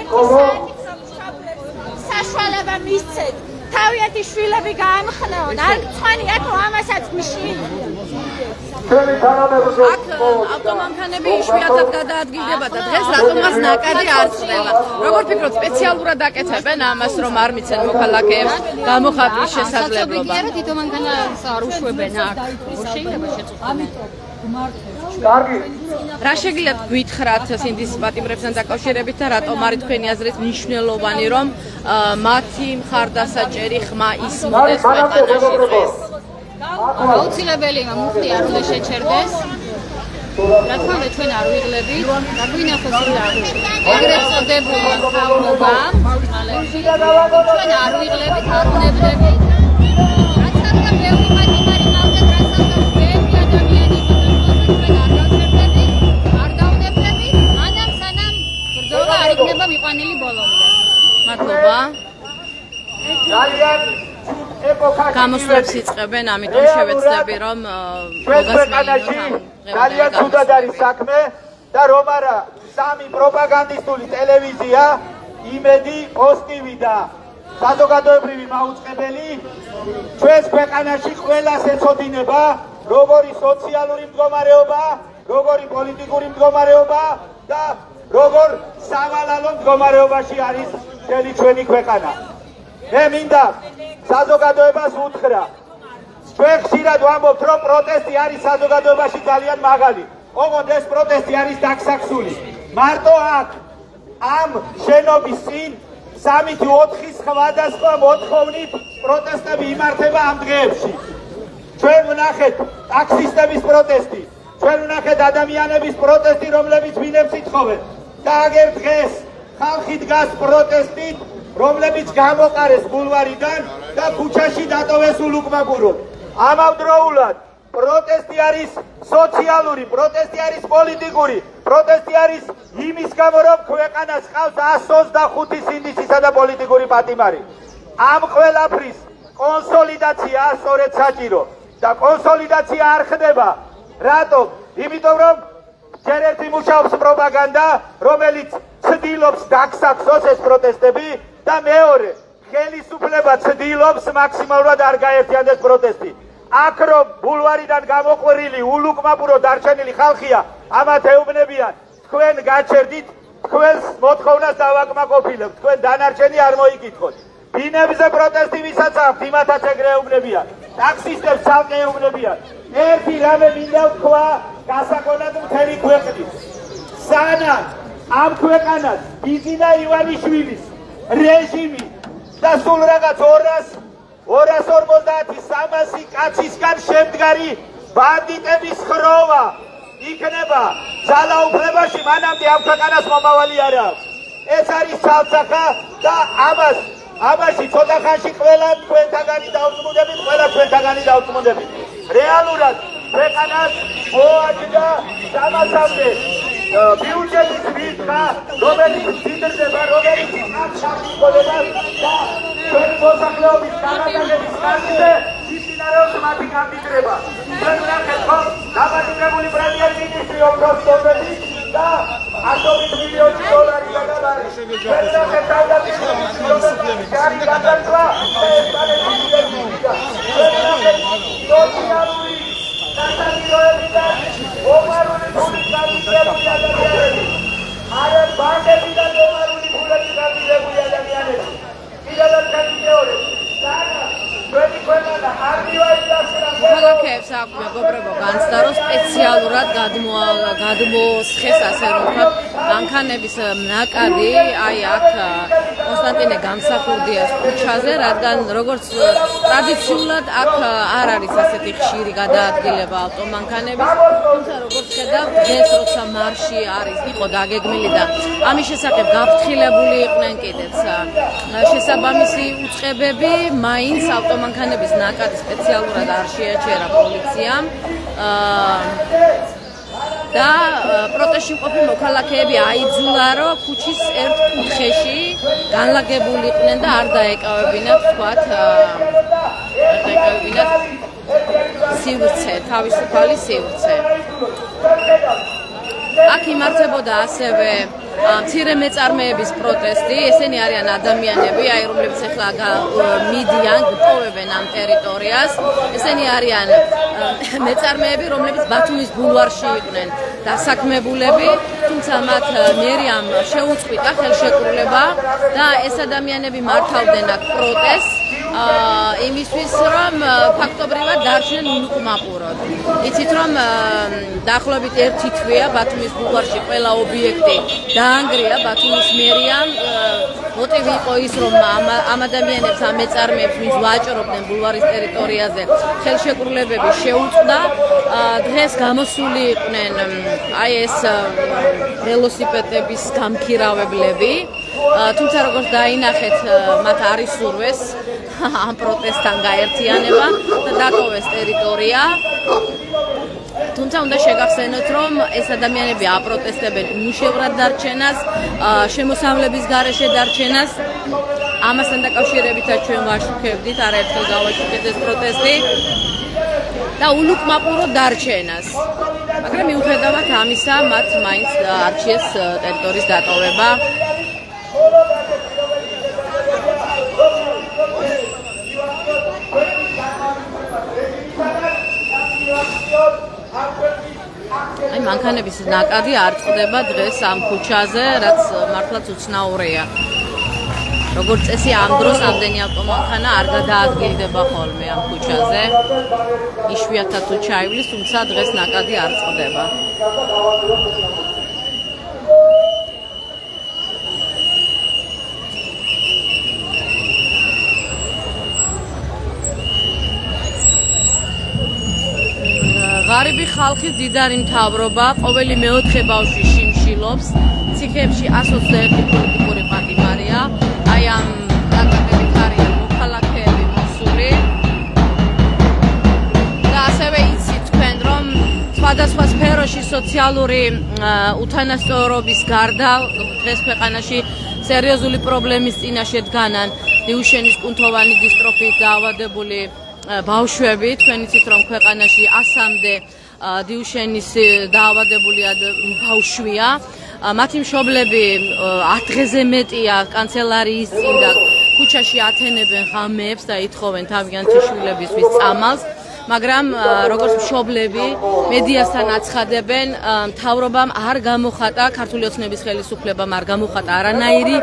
საშუალება მისცეთ. თავიანთი შვილები გაამხნეონ. არ გწვანი ათო ამასაც მშინ. აქ ავტომანქანები იშვიათად გადაადგილდება და დღეს რატომაც ნაკადი არ წდება. როგორ ფიქრობთ, სპეციალურად აკეთებენ ამას, რომ არ მიცენ მოქალაქეებს გამოხატვის შესაძლებლობა? არა, თვითონ მანქანას არ უშვებენ აქ. შეიძლება შეწყვეტონ. კარგი. რა შეგიძლიათ გვითხრათ სინდისის პატიმრებთან დაკავშირებით და რატომ არის თქვენი აზრით მნიშვნელოვანი, რომ მათი მხარდასაჭერი ხმა ისმოდეს ქვეყანაში დღეს? აუცილებელია მუხტი არ უნდა შეჩერდეს. რა თქმა უნდა ჩვენ არ ვიღლებით, დაგვინახოს იმ დარჩი. ეგრეთ წოდებული მთავრობა, ჩვენ არ ვიღლებით, არ უნებდებით. რაც ახლა ბევრი პატიმარი მალდა ტრანსპორტი, ბევრი ადამიანი ჩვენ არ გავჩერდებით, არ დაუნებდებით, მანამ სანამ ბრძოლა არ იქნება მიყვანილი ბოლომდე. მადლობა. ძალიან გამოსვლებს იწყებენ, ამიტომ შევეცდები, რომ ქვეყანაში ძალიან ცუდად არის საქმე და რომ არა სამი პროპაგანდისტული ტელევიზია, იმედი, პოსტივი და საზოგადოებრივი მაუწყებელი ჩვენს ქვეყანაში ყველას ეცოდინება, როგორი სოციალური მდგომარეობა, როგორი პოლიტიკური მდგომარეობა და როგორ სავალალო მდგომარეობაში არის მთელი ჩვენი ქვეყანა. მე მინდა საზოგადოებას უთხრა. ჩვენ ხშირად ვამბობთ, რომ პროტესტი არის საზოგადოებაში ძალიან მაღალი. ოღონდ ეს პროტესტი არის დაქსაქსული. მარტო აქ ამ შენობის წინ 3-4 სხვადასხვა მოთხოვნით პროტესტები იმართება ამ დღეებში. ჩვენ ვნახეთ ტაქსისტების პროტესტი, ჩვენ ვნახეთ ადამიანების პროტესტი, რომლებიც ვინებს ითხოვენ. და აგერ დღეს ხალხი დგას პროტესტით, რომლებიც გამოყარეს ბულვარიდან და ქუჩაში დატოვეს ულუკმაგუროდ. ამავდროულად პროტესტი არის სოციალური, პროტესტი არის პოლიტიკური, პროტესტი არის იმის გამო, რომ ქვეყანას ყავს 125 სინდისისა და პოლიტიკური პატიმარი. ამ ყველაფრის კონსოლიდაცია სწორედ საჭირო და კონსოლიდაცია არ ხდება. რატომ? იმიტომ რომ ჯერ ერთი მუშაობს პროპაგანდა, რომელიც ცდილობს დაქსაქსოს ეს პროტესტები და მეორე ხელისუფლება ცდილობს მაქსიმალურად არ გაერთიანდეს პროტესტი. აქ რომ ბულვარიდან გამოყვერილი ულუკმაპურო დარჩენილი ხალხია, ამათ ეუბნებიან, თქვენ გაჩერდით, თქვენს მოთხოვნას დავაკმაყოფილებთ, თქვენ დანარჩენი არ მოიკითხოთ. ბინებზე პროტესტი ვისაც აქვთ, იმათაც ეგრე ეუბნებიან. ტაქსისტებს ცალკე ეუბნებიან. ერთი რამე მინდა ვთქვა გასაგონად მთელი ქვეყნის. სანამ ამ ქვეყანას ბიზინა ივანიშვილის რეჟიმი და სულ რაღაც 250-300 კაცისგან შემდგარი ბანდიტების ხროვა იქნება ძალაუფლებაში, მანამდე ამ ქვეყანას მომავალი არ აქვს. ეს არის ცალსახა და ამაში ცოტა ხანში ყველა თქვენთაგანი დავწმუნდებით, ყველა ჩვენთაგანი დავწმუნდებით. რეალურად ქვეყანას მოაჯდა სამასამდე ბიუჯეტის მისხა, რომელიც მდიდრდება, რომელიც აღშაფიქოდება და ჩვენი მოსახლეობის განათლების ხარჯზე ისინარევს მათი გამდიდრება. ჩვენ ვნახეთ, რომ დამატებული პრემიერ-მინისტრი ოქროსტოვები და 100 მილიონი დოლარი გადაბარი. ჩვენ ვნახეთ თავდაპირველად ჯარი გადასვლა და ეს პალესტინელებია. ჩვენ ვნახეთ სოციალური სასამართლოებიდან ომარული ფულის გამიშლებული ადამიანები. არა ბანდებიდან ომარული ფულები გამიშლებული ადამიანები. კიდევ ერთხელ მეორე. ჩვენი ქვეყანა არ მივაიძახა. მოქალაქეებს აქვს მეგობრებო განცდა, რომ სპეციალურად გადმოსხეს, ასე რომ ვთქვათ, მანქანების ნაკადი აი აქ კონსტანტინე გამსახურდიას ქუჩაზე, რადგან როგორც ტრადიციულად აქ არ არის ასეთი ხშირი გადაადგილება ავტომანქანების, თუმცა როგორც ხედავთ, დღეს როცა მარში იყო დაგეგმილი და ამის შესახებ გაფრთხილებული იყვნენ კიდეც შესაბამისი უწყებები, მაინც ავტომანქანების ნაკადი სპეციალურად არ შეაჩერა პოლიციამ და პროტესტში მყოფი მოქალაქეები აიძულა, რომ ქუჩის ერთ კუთხეში განლაგებული იყვნენ და არ დაეკავებინათ, თქვათ, სივრცე, თავისუფალი სივრცე. აქ იმართებოდა ასევე მცირე მეწარმეების პროტესტი. ესენი არიან ადამიანები, რომლებიც ახლა მიდიან, გტოვებენ ამ ტერიტორიას. ესენი არიან მეწარმეები, რომლებიც ბათუმის ბულვარში იყვნენ დასაქმებულები, თუმცა მათ მერიამ შეუწყვიტა ხელშეკრულება და ეს ადამიანები მართავდნენ აქ პროტესტს იმისთვის, რომ ფაქტობრივად დარჩნენ უნუკმაყურად. იცით, რომ დაახლოებით 1 თვეა ბათუმის ბულვარში ყველა ობიექტი დაანგრია ბათუმის მერიამ. მოტივი იყო ის, რომ ამ ადამიანებს, ამ მეწარმეებს, ვინც ვაჭრობდნენ ბულვარის ტერიტორიაზე, ხელშეკრულებები შეუწყდა. დღეს გამოსული იყვნენ აი ეს ველოსიპედების გამქირავებლები. თუმცა როგორც დაინახეთ, მათ არ ისურვეს ამ პროტესტთან გაერთიანება და დატოვეს ტერიტორია. თუმცა უნდა შეგახსენოთ, რომ ეს ადამიანები აპროტესტებენ უშევრად დარჩენას, შემოსავლების გარეშე დარჩენას. ამასთან დაკავშირებითაც ჩვენ ვაშუქებდით, არაერთხელ გავაშუქეთ ეს პროტესტი და უნუკმაყუროდ დარჩენას. მაგრამ მიუხედავად ამისა, მათ მაინც არჩიეს ტერიტორიის დატოვება. აი მანქანების ნაკადი არ წყდება დღეს ამ ქუჩაზე, რაც მართლაც უცნაურია. როგორც წესი, ამ დროს ამდენი ავტომანქანა არ გადაადგილდება ხოლმე ამ ქუჩაზე. იშვიათად თუ ჩაივლის, თუმცა დღეს ნაკადი არ წყდება. ღარიბი ხალხი მდიდარი მთავრობა, ყოველი მეოთხე ბავშვი შიმშილობს, ციხეებში 121 პოლიტიკური პატიმარია, აი ამ დაკარგებით არიან მოქალაქეები მოსული. და ასევე იცით თქვენ, რომ სხვადასხვა სფეროში სოციალური უთანასწორობის გარდა დღეს ქვეყანაში სერიოზული პრობლემის წინაშე დგანან დიუშენის კუნთოვანი დისტროფიით დაავადებული ბავშვები. თქვენ იცით, რომ ქვეყანაში 100-მდე დიუშენის დაავადებული ბავშვია. მათი მშობლები 10 დღეზე მეტია კანცელარიის წინ და ქუჩაში ათენებენ ღამეებს და ითხოვენ თავიანთი შვილებისთვის წამალს. მაგრამ როგორც მშობლები მედიასთან აცხადებენ, მთავრობამ არ გამოხატა, ქართული ოცნების ხელისუფლებამ არ გამოხატა არანაირი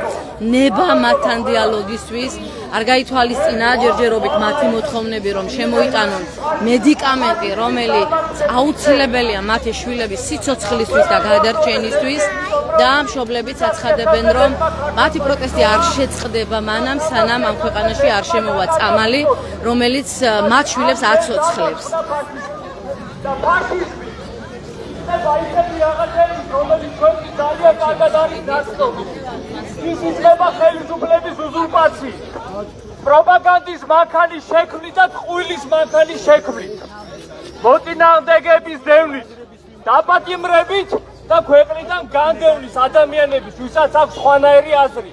ნება მათთან დიალოგისთვის, არ გაითვალისწინა ჯერჯერობით მათი მოთხოვნები, რომ შემოიტანონ მედიკამენტი, რომელიც აუცილებელია მათი შვილების სიცოცხლისთვის და გადარჩენისთვის და მშობლებიც აცხადებენ, რომ მათი პროტესტი არ შეწყდება მანამ, სანამ ამ ქვეყანაში არ შემოვა წამალი, რომელიც მათ შვილებს აცოცხლებს. ის იწყება ხელისუფლების უზურპაციით, პროპაგანდის მანქანის შექმნით და ტყუილის მანქანის შექმნით, მოწინააღმდეგეების დევნით, დაპატიმრებით და ქვეყნიდან განდევნის ადამიანების, ვისაც აქვს სხვანაირი აზრი,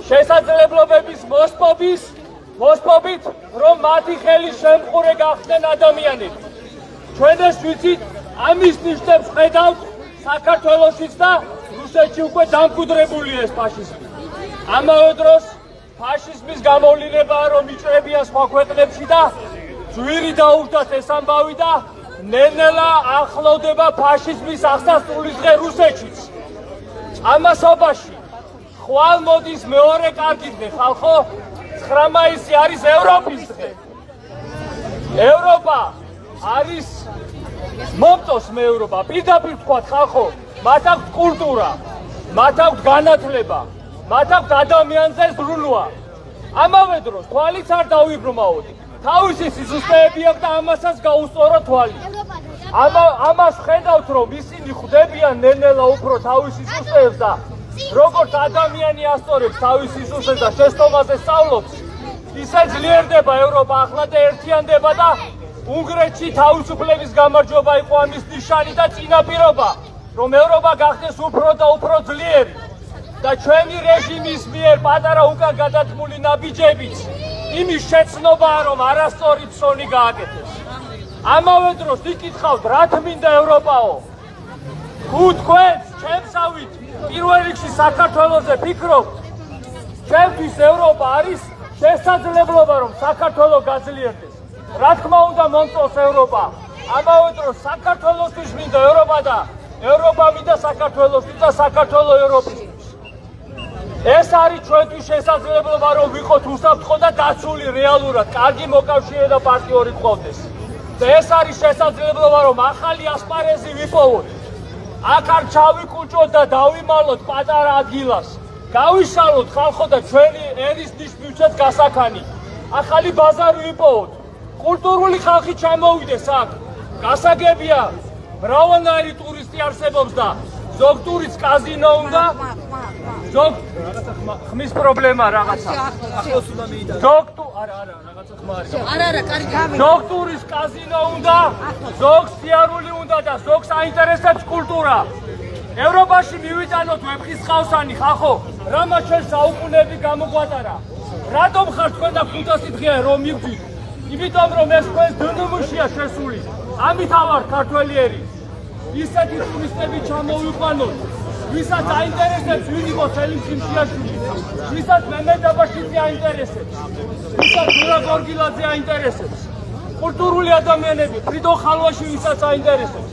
შესაძლებლობების მოსპობით, რომ მათი ხელის შემყურე გახდნენ ადამიანები. ჩვენ ეს ვიცით, ამის ნიშნებს ხედავთ საქართველოშიც და რუსეთში უკვე დამკვიდრებულია ეს ფაშიზმი. ამავე დროს ფაშიზმის გამოვლინებაა, რომ იჭრებიან სხვა ქვეყნებში და ძვირი დაუჯდათ ეს ამბავი და ნელ-ნელა ახლოვდება ფაშიზმის აღსასრულის დღე რუსეთშიც. ამასობაში ხვალ მოდის მეორე კარგი დღე, ხალხო, 9 მაისი არის ევროპის დღე. ევროპა არის მომწონს მე ევროპა, პირდაპირ ვთქვათ ხალხო, მათ აქვს კულტურა, მათ აქვს განათლება, მათ აქვს ადამიანზე ზრუნვა. ამავე დროს თვალიც არ დავიბრმაოდით. თავისი სიზუსტეები აქვს და ამასაც გაუსწორო თვალი. ამას ხედავთ, რომ ისინი ხვდებიან ნელ-ნელა უფრო თავისი სიზუსტეებს და როგორც ადამიანი ასწორებს თავის სიზუსტეს და შეცდომაზე სწავლობს, ისე ძლიერდება ევროპა ახლა და ერთიანდება და უნგრეთში თავისუფლების გამარჯვება იყო ამის ნიშანი და წინაპირობა, რომ ევროპა გახდეს უფრო და უფრო ძლიერი და ჩვენი რეჟიმის მიერ პატარა უკან გადათმული ნაბიჯებიც იმის შეცნობაა, რომ არასწორი ფსონი გააკეთეს. ამავე დროს იკითხავთ, რა თმინდა ევროპაო? თუ თქვენს ჩემსავით პირველ რიგში საქართველოზე ფიქრობთ, ჩვენთვის ევროპა არის შესაძლებლობა, რომ საქართველო გაძლიერდეს. რა თქმა უნდა, მომწონს ევროპა. ამავე დროს საქართველოსთვის მინდა ევროპა და ევროპა მინდა საქართველოსთვის და საქართველო ევროპისთვის. ეს არის ჩვენთვის შესაძლებლობა, რომ ვიყოთ უსაფრთხო და დაცული რეალურად, კარგი მოკავშირე და პარტნიორი გყავდეს. და ეს არის შესაძლებლობა, რომ ახალი ასპარეზი ვიპოვოთ. აქ არ ჩავიკუჭოთ და დავიმალოთ პატარა ადგილას. გავიშალოთ ხალხო და ჩვენი ერის ნიშნივჩეთ გასაქანი. ახალი ბაზარი ვიპოვოთ. კულტურული ხალხი ჩამოვიდეს აქ. გასაგებია, მრავალნაირი ტურისტი არსებობს და ზოგ ტურისტს კაზინო უნდა, ზოგ ხმის პრობლემა რაღაცა. ზოგ ტურისტს კაზინო უნდა, ზოგ სიარული უნდა და ზოგს აინტერესებს კულტურა. ევროპაში მივიტანოთ ვეფხისტყაოსანი ხახო, რამაც ჩვენ საუკუნეები გამოგვატარა. რატომ ხარ თქვენ და 500 დღეა რომ მივდით? იმიტომ რომ ეს თქვენს დნმ-შია შესული. ამით ავარ ქართველიერი. ისეთი ტურისტები ჩამოვიყვანოთ, ვისაც აინტერესებს ვინ იყო სელიმ შიმშიაშვილი, ვისაც მემედ დაბაშიძე აინტერესებს, ვისაც გურა გორგილაძე აინტერესებს, კულტურული ადამიანები, ფრიდონ ხალვაში ვისაც აინტერესებს.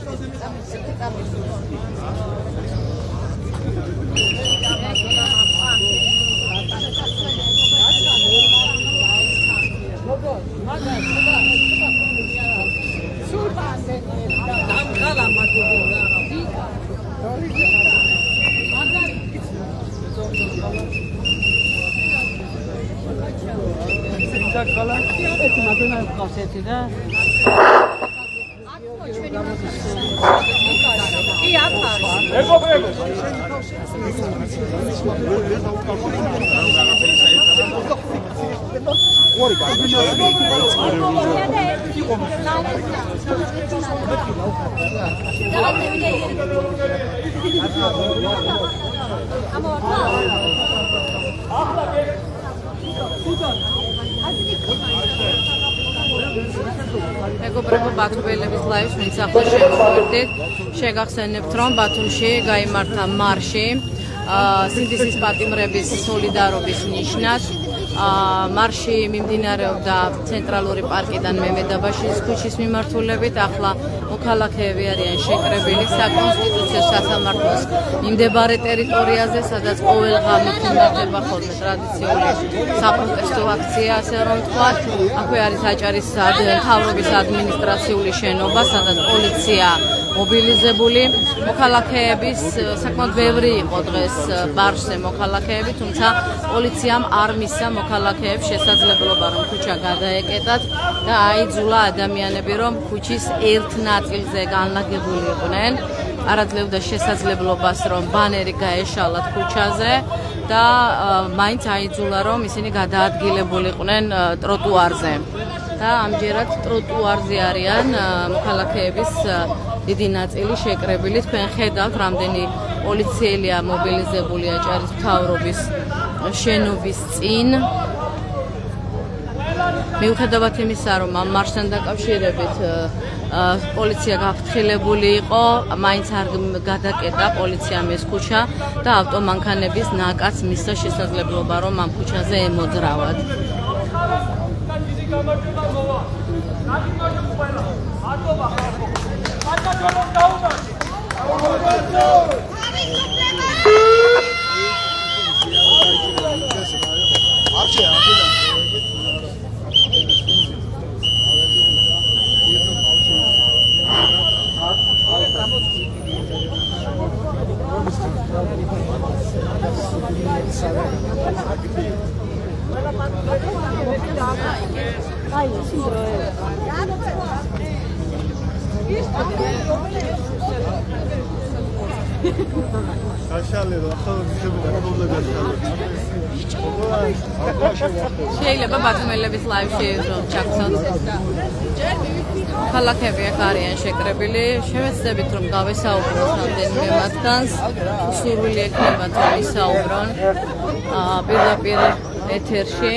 მეგობრებო, ბათუმელების ლაივს ვინც ახლა შევხვდით, შეგახსენებთ, რომ ბათუმში გაიმართა მარში სინდისის პატიმრების სოლიდარობის ნიშნად. მარში მიმდინარეობდა ცენტრალური პარკიდან მემედაბაშის ქუჩის მიმართულებით. ახლა მოქალაქეები არიან შეკრებილი საკონსტიტუციო სასამართლოს მიმდებარე ტერიტორიაზე, სადაც ყოველ ღამით იმართება ხოლმე ტრადიციული საპროტესტო აქცია, ასე რომ ვთქვათ. აქვე არის აჭარის მთავრობის ადმინისტრაციული შენობა, სადაც პოლიცია მობილიზებული. მოქალაქეების საკმაოდ ბევრი იყო დღეს ბარში მოქალაქეები, თუმცა პოლიციამ არ მისცა მოქალაქეებს შესაძლებლობა, რომ ქუჩა გადაეკეტათ და აიძულა ადამიანები, რომ ქუჩის ერთ ნაწილზე განლაგებული იყვნენ. არ აძლევდა შესაძლებლობას, რომ ბანერი გაეშალათ ქუჩაზე და მაინც აიძულა, რომ ისინი გადაადგილებულიყვნენ ტროტუარზე. და ამჯერად ტროტუარზე არიან მოქალაქეების დიდი ნაწილი შეკრებილი. თქვენ ხედავთ, რამდენი პოლიციელია მობილიზებული აჭარის მთავრობის შენობის წინ. მიუხედავად იმისა, რომ ამ მარშთან დაკავშირებით პოლიცია გაფრთხილებული იყო, მაინც არ გადაკეტა პოლიციამ ეს ქუჩა და ავტომანქანების ნაკადს მისცა შესაძლებლობა, რომ ამ ქუჩაზე ემოძრავათ. შეიძლება ბათუმელების ლაივში ჩაგცოთ. ქალაქები აქ არიან შეკრებილი. შევეცდებით, რომ გავესაუბროთ რამდენიმე მათგანს. სურვილი ექნებათ, რომ ისაუბრონ პირდაპირ ეთერში.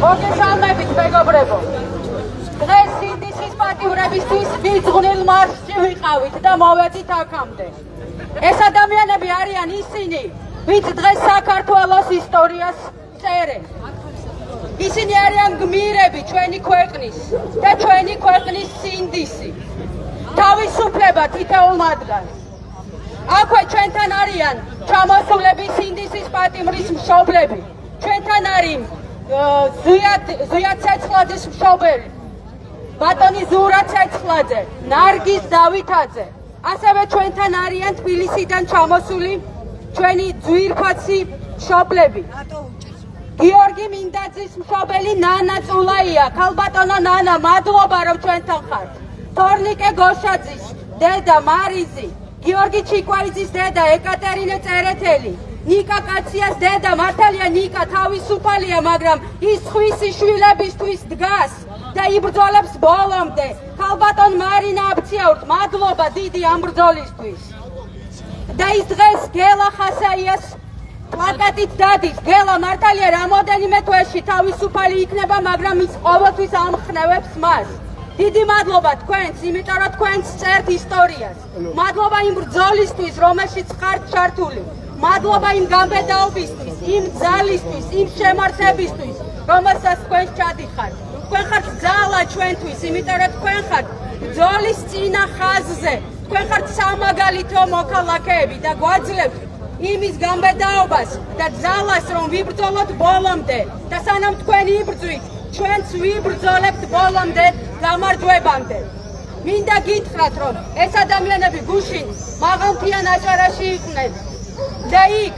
მოგესალმებით მეგობრებო. დღეს სინდისის პატიმრებისთვის ვიძღვნილ მარშში ვიყავით და მოვედით აქამდე. ეს ადამიანები არიან ისინი, ვინც დღეს საქართველოს ისტორიას წერენ. ისინი არიან გმირები ჩვენი ქვეყნის და ჩვენი ქვეყნის სინდისი. თავისუფლება თითოეულ მათგანს. აქვე ჩვენთან არიან ჩამოსულები სინდისის პატიმრის მშობლები. ჩვენთან არის ზუია ცეცხლაძის მშობელი, ბატონი ზურა ცეცხლაძე, ნარგიზ დავითაძე. ასევე ჩვენთან არიან თბილისიდან ჩამოსული ჩვენი ძვირფაცი მშობლები. გიორგი მინდაძის მშობელი ნანა წულაია. ქალბატონო ნანა, მადლობა რომ ჩვენთან ხართ. თორნიკე გოშაძის დედა მარიზი, გიორგი ჩიკვაიძის დედა ეკატერინე წერეთელი, ნიკა კაციას დედა მართალია ნიკა თავისუფალია, მაგრამ ის ხვისი შვილებისთვის დგას და იბრძოლებს ბოლომდე. ქალბატონ მარინა აბციაურთ, მადლობა დიდი ამ ბრძოლისთვის. და ის დღეს გელა ხასაიას პლაკატით დადის. გელა მართალია რამოდენიმე თვეში თავისუფალი იქნება, მაგრამ ის ყოველთვის ამხნევებს მას. დიდი მადლობა თქვენს, იმიტომ რომ თქვენს წერთ ისტორიას. მადლობა იმ ბრძოლისთვის, რომელშიც ხართ ჩართული. მადლობა იმ გამბედაობისთვის, იმ ძალისთვის, იმ შემართებისთვის, რომელსაც თქვენ ჩადიხართ. თქვენ ხართ ძალა ჩვენთვის, იმიტომ რომ თქვენ ხართ ბრძოლის წინა ხაზზე. თქვენ ხართ სამაგალითო მოქალაქეები და გვაძლევთ იმის გამბედაობას და ძალას, რომ ვიბრძოლოთ ბოლომდე და სანამ თქვენ იბრძვით, ჩვენც ვიბრძოლებთ ბოლომდე გამარჯვებამდე. მინდა გითხრათ, რომ ეს ადამიანები გუშინ მაღალმთიან აჭარაში იყვნენ და იქ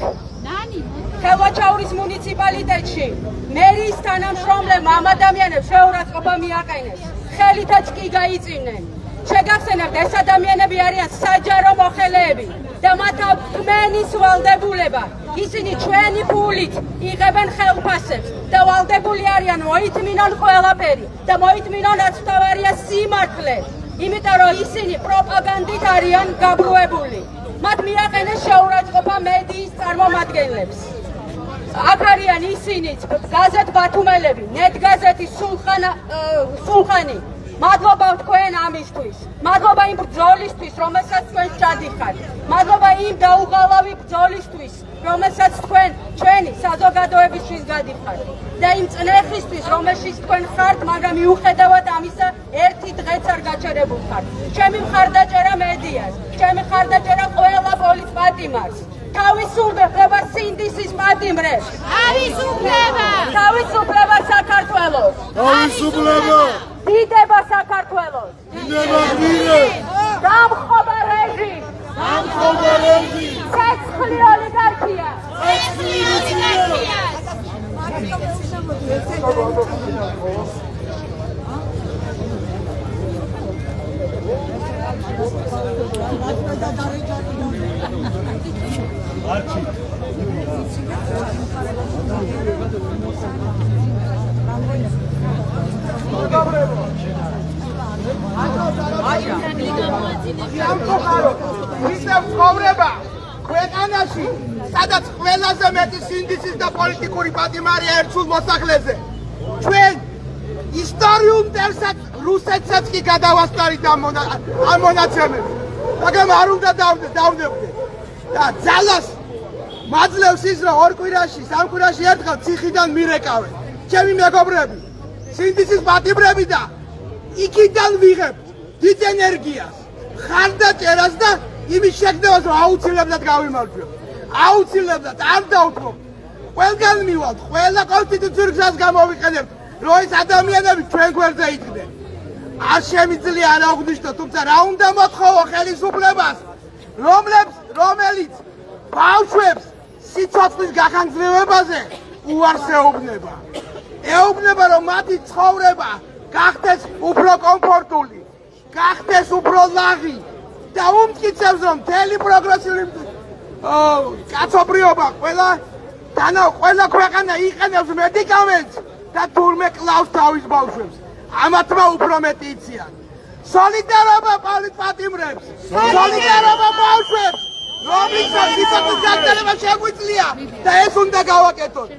ხელვაჩაურის მუნიციპალიტეტში მერის თანამშრომლებმა ამ ადამიანებს შეურაცხყოფა მიაყენეს, ხელითაც კი გაიწვნენ. შეგახსენებთ, ეს ადამიანები არიან საჯარო მოხელეები და მათ აქვს რწმენის ვალდებულება. ისინი ჩვენი ფულით იღებენ ხელფასებს და ვალდებული არიან მოითმინონ ყველაფერი და მოითმინონ რაც მთავარია სიმართლე, იმიტომ რომ ისინი პროპაგანდით არიან გაბრუებული. მათ მიაყენეს შეურაცხყოფა მედიის წარმომადგენლებს. აქ არიან ისინიც, გაზეთ ბათუმელები, ნეტგაზეთი, სულხანი. მადლობა თქვენ ამისთვის. მადლობა იმ ბრძოლისთვის, რომელსაც თქვენ ჩადიხართ. მადლობა იმ დაუღალავი ბრძოლისთვის, რომელსაც თქვენ ჩვენი საზოგადოებისთვის გადიხართ. და იმ წნეხისთვის, რომელშიც თქვენ ხართ, მაგრამ მიუხედავად ამისა, ერთი დღეც არ გაჩერებულ ხართ. ჩემი მხარდაჭერა მედიას, ჩემი მხარდაჭერა ყველა პოლიტპატიმარს. თავისუფლება სინდისის პატიმრებს. თავისუფლება! თავისუფლება საქართველოს! თავისუფლება! დიდება საქართველოს! დიდება გმირებს! დამხობა რეჟიმს! დამხობა რეჟიმს! ცეცხლი ოლიგარქია! ცეცხლი ოლიგარქია! ისევ ცხოვრება ქვეყანაში, სადაც ყველაზე მეტი სინდისის და პოლიტიკური პატიმარია ერთსულ მოსახლეზე. ჩვენ ისტორიულ მტევსაც რუსეთსაც კი გადავასწარით ამ მონაცემებს, მაგრამ არ უნდა დავნებდე. და ძალას მაძლევს ის, რომ ორ კვირაში, სამ კვირაში ერთხელ ციხიდან მირეკავენ. ჩემი მეგობრები, სინდისის პატიმრები და იქიდან ვიღებთ დიდ ენერგიას, ხარდაჭერას და იმის შეგნებას, რომ აუცილებლად გავიმარჯვებთ. აუცილებლად არ დავთმობ. ყველგან მივალთ, ყველა კონსტიტუციურ გზას გამოვიყენებთ, რომ ეს ადამიანები ჩვენ გვერდზე იდგნენ. არ შემიძლია არ აღვნიშნო, თუმცა რა უნდა მოთხოვო ხელისუფლებას, რომელიც ბავშვებს სიცოცხლის გახანგრძლივებაზე უარს ეუბნება. ეუბნება, რომ მათი ცხოვრება გახდეს უფრო კომფორტული, გახდეს უფრო ლაღი და უმტკიცებს, რომ მთელი პროგრესული კაცობრიობა ყველა ქვეყანა იყენებს მედიკამენტს და თურმე კლავს თავის ბავშვებს. ამათმა უფრო მეტი იციან. სოლიდარობა პოლიტპატიმრებს, სოლიდარობა ბავშვებს, რომლითაც სიცოცხლის გაგრძელება შეგვიძლია და ეს უნდა გავაკეთოთ.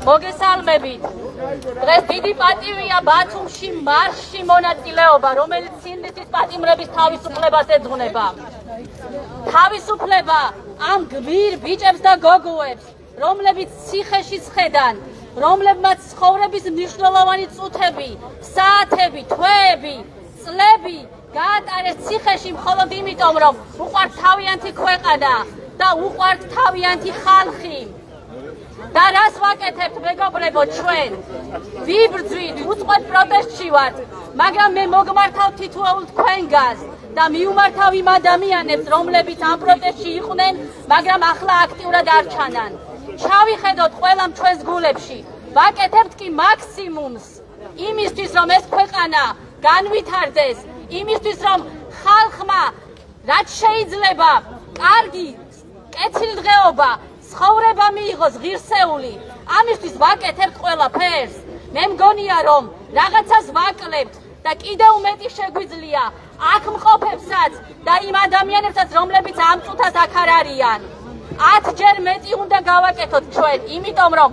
მოგესალმებით. დღეს დიდი პატივია ბათუმში მარშში მონაწილეობა, რომელიც სინდისის პატიმრების თავისუფლებას ეძღვნება. თავისუფლება ამ გვირ ბიჭებს და გოგოებს, რომლებიც ციხეში სხედან, რომლებმაც ცხოვრების მნიშვნელოვანი წუთები, საათები, თვეები, წლები გაატარეს ციხეში მხოლოდ იმიტომ, რომ უყვართ თავიანთი ქვეყანა და უყვართ თავიანთი ხალხი. და რას ვაკეთებთ, მეგობრებო, ჩვენ ვიბრძვით, უწყვეტ პროტესტში ვართ, მაგრამ მე მოგმართავ თითოეულ თქვენგანს და მიუმართავ იმ ადამიანებს, რომლებიც ამ პროტესტში იყვნენ, მაგრამ ახლა აქტიურად არ ჩანან. ჩავიხედოთ ყველამ ჩვენს გულებში, ვაკეთებთ კი მაქსიმუმს იმისთვის, რომ ეს ქვეყანა განვითარდეს, იმისთვის, რომ ხალხმა რაც შეიძლება კარგი კეთილდღეობა ცხოვრება მიიღოს ღირსეული, ამისთვის ვაკეთებთ ყველაფერს. მე მგონია, რომ რაღაცას ვაკლებთ და კიდევ მეტი შეგვიძლია აქ მყოფებსაც და იმ ადამიანებსაც, რომლებიც ამ წუთას აქ არ არიან. 10-ჯერ მეტი უნდა გავაკეთოთ ჩვენ, იმიტომ რომ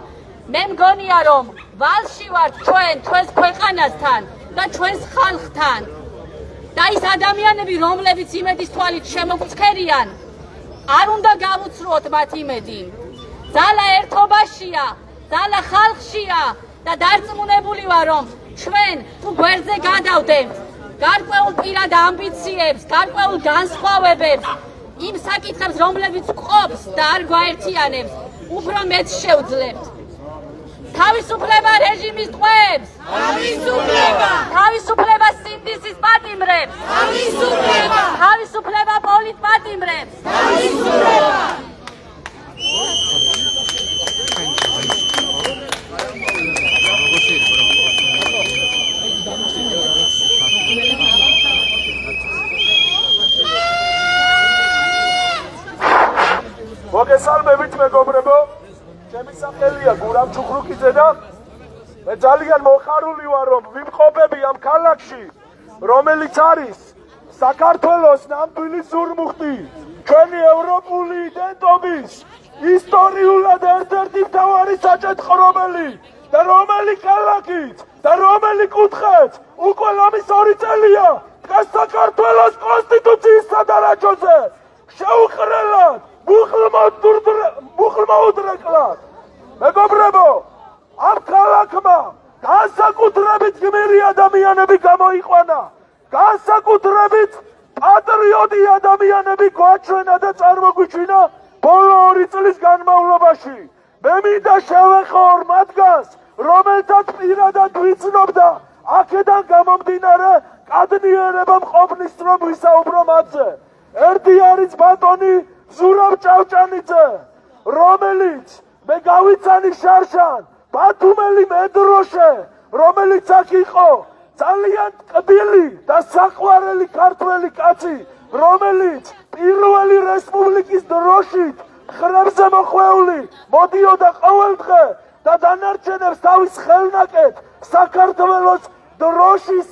მე მგონია, რომ ვალში ვართ ჩვენ, ჩვენს ქვეყანასთან და ჩვენს ხალხთან. და ის ადამიანები, რომლებიც იმედის თვალით შემოგცქერიან, არ უნდა გავუცრუოთ მათ იმედი. ძალა ერთობაშია, ძალა ხალხშია და დარწმუნებული ვარ, რომ ჩვენ თუ გვერდზე გადავდებთ გარკვეულ პირად ამბიციებს, გარკვეულ განსხვავებებს, იმ საკითხებს, რომლებიც გვყოფს და არ გვაერთიანებს, უფრო მეტს შევძლებთ. თავისუფლება რეჟიმის ტყვეებს! თავისუფლება! თავისუფლება სინდისის პატიმრებს! თავისუფლება! თავისუფლება პოლიტპატიმრებს! თავისუფლება! მოგესალმებით მეგობრებო, ჩემი სახელია გურამ ჩუქრუკიძე და მე ძალიან მოხარული ვარ, რომ ვიმყოფები ამ ქალაქში, რომელიც არის საქართველოს ნამდვილი ზურმუხტი, ჩვენი ევროპული იდენტობის ისტორიულად ერთ-ერთი მთავარი საჭეთხრობელი და რომელი ქალაქით და რომელი კუთხით უკვე ლამის 2 წელია დგას საქართველოს კონსტიტუციის სადარაჯოზე შეუხრელად მუხლმაუდრეკლად. მეგობრებო, ამ ქალაქმა განსაკუთრებით გმირი ადამიანები გამოიყვანა, განსაკუთრებით პატრიოტი ადამიანები გვაჩვენა და წარმოგვიჩინა ბოლო 2 წლის განმავლობაში. მე მინდა შევეხო მათგანს, რომელთაც პირადად ვიცნობ და აქედან გამომდინარე კადნიერება მყოფნის რომ ვისაუბრო მათზე. ერთი არის ბატონი ზურაბ ჭავჭანიძე, რომელიც მე გავიცანი შარშან, ბათუმელი მედროშე, რომელიც აქ იყო ძალიან ტკბილი და საყვარელი ქართველი კაცი, რომელიც პირველი რესპუბლიკის დროშით ხრებზე მოხვეული მოდიოდა ყოველდღე და დანარჩენებს თავის ხელნაკეთ საქართველოს დროშის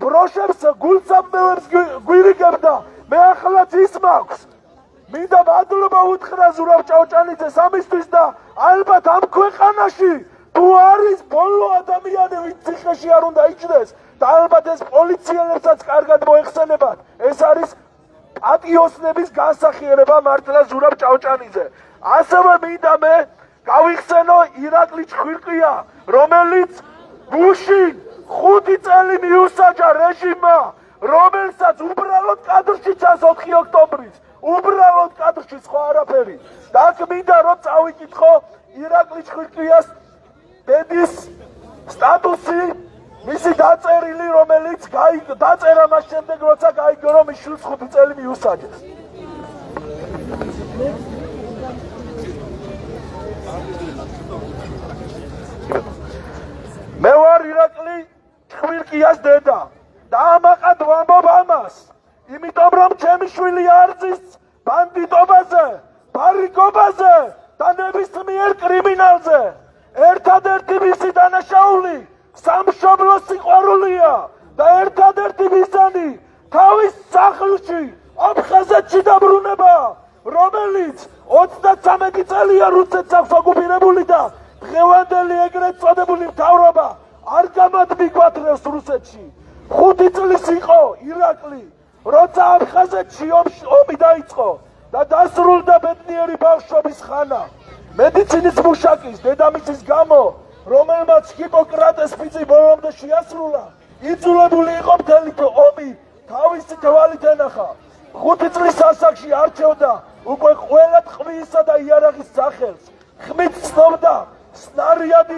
ბროშებს გულწამბებს გვირიგებდა. მე ახლაც ის მაქვს. მინდა მადლობა უთხრა ზურაბ ჭავჭანიძეს ამისთვის და ალბათ ამ ქვეყანაში თუ არის ბოლო ადამიანი, ვინც ციხეში არ უნდა იჭდეს და ალბათ ეს პოლიციელებსაც კარგად მოეხსენებათ, ეს არის პატიოსნების განსახიერება მართლა ზურაბ ჭავჭანიძე. ასევე მინდა მე გავიხსენო ირაკლი ჩხვირკია, რომელიც გუშინ 5 წელი მიუსაჯა რეჟიმმა, რომელსაც უბრალოდ კადრში ჩანს 4 ოქტომბრის, უბრალოდ კადრში, სხვა არაფერი. და აქ მინდა რომ წავიკითხო ირაკლი ჩხვირკიას დედის სტატუსი, მისი დაწერილი, რომელიც დაწერა მას შემდეგ, როცა გაიგო, რომ ის შვილს 5 წელი მიუსაჯეს. მე ვარ ირაკლი ჩხვირკიას დედა და ამაყად ვამბობ ამას იმიტომ რომ ჩემი შვილი არ ზის ბანდიტობაზე ბარიგობაზე და ნებისმიერ კრიმინალზე ერთადერთი მისი დანაშაული სამშობლო სიყვარულია და ერთადერთი მიზანი თავის სახლში აფხაზეთში დაბრუნება რომელიც 33 წელია რუსეთს აქვს ოკუპირებული და დღევანდელი ეგრეთ წოდებული მთავრობა არ გამადმიგვათრევს რუსეთში 5 წლის იყო ირაკლი როცა აფხაზეთში ომი დაიწყო და დასრულდა ბედნიერი ბავშვობის ხანა მედიცინის მუშაკის დედამისის გამო რომელმაც ჰიპოკრატეს ფიცი ბოლომდე შეასრულა იძულებული იყო მთელი ომი თავისი თვალით ენახა 5 წლის ასაკში არჩევდა უკვე ყველა ტყვიისა და იარაღის სახელს ხმით ცნობდა სნარიადი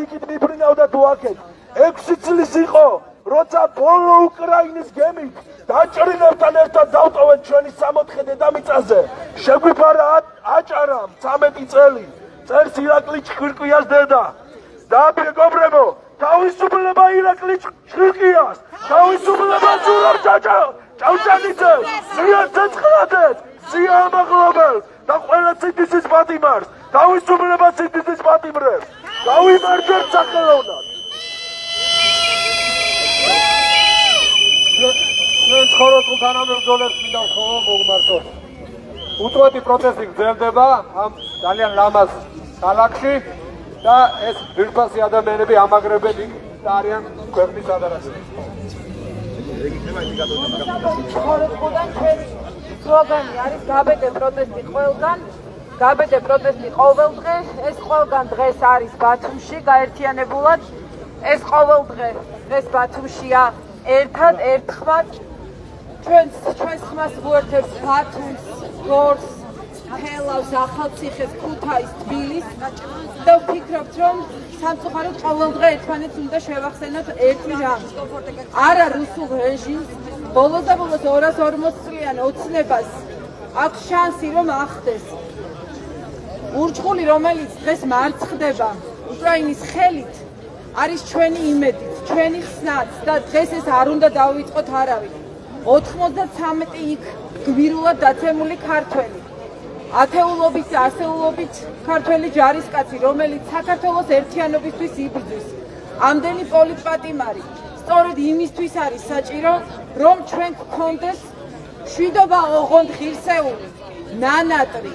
იქით მიფრინავდა თუ აქეთ 6 წლის იყო როცა ბოლო უკრაინის გემით დაჭრილებთან ერთად დავტოვენ ჩვენი 64 დედამიწაზე შეგვიფარა აჭარა 13 წელი წერს ირაკლი ჩხირკვიას დედა და მეგობრებო თავისუფლება ირაკლი ჩხირკვიას თავისუფლება ზურაბ ჭავჭანიძეს ზიან ცეცხლაძეს ზიან ამაღლობელს და ყველა სინდისის პატიმარს თავისუფლება სინდისის პატიმრებს გავიმარჯვებთ სახელოვნად ჩვენ ცხოვრობ თანამებრძოლებს მინდა ხო მოგმართოთ უთუათი პროტესტი გრძელდება ამ ძალიან ლამაზ ქალაქში და ეს ძირფასი ადამიანები ამაგრებენ იქ და არიან ქვეყნის ადარასები სლოგანი არის გაბედე პროტესტი ყველგან გაბედე პროტესტი ყოველდღე ეს ყველგან დღეს არის ბათუმში გაერთიანებულად ეს ყოველდღე დღეს ბათუმშია ერთად ერთხმად ჩვენს ხმას ვუერთებს ბათუმს გორს თელავს ახალციხეს ქუთაისს თბილისს და ვფიქრობთ რომ სამწუხაროდ ყოველდღე ერთმანეთს უნდა შევახსენოთ ერთი რამ არა რუსულ რეჟიმს ბოლოს და ბოლოს 240 წლიან ოცნებას აქვს შანსი რომ ახდეს ურჩხული რომელიც დღეს მარცხდება უკრაინის ხელით არის ჩვენი იმედით ჩვენი ხსნაც და დღეს ეს არ უნდა დავიწყოთ არავინ 93 იქ გვირულად დაცემული ქართველი ათეულობით და ასეულობით ქართველი ჯარისკაცი რომელიც საქართველოს ერთიანობისთვის იბრძვის ამდენი პოლიტპატიმარი სწორედ იმისთვის არის საჭირო რომ ჩვენ გქონდეს მშვიდობა ოღონდ ღირსეული ნანატრი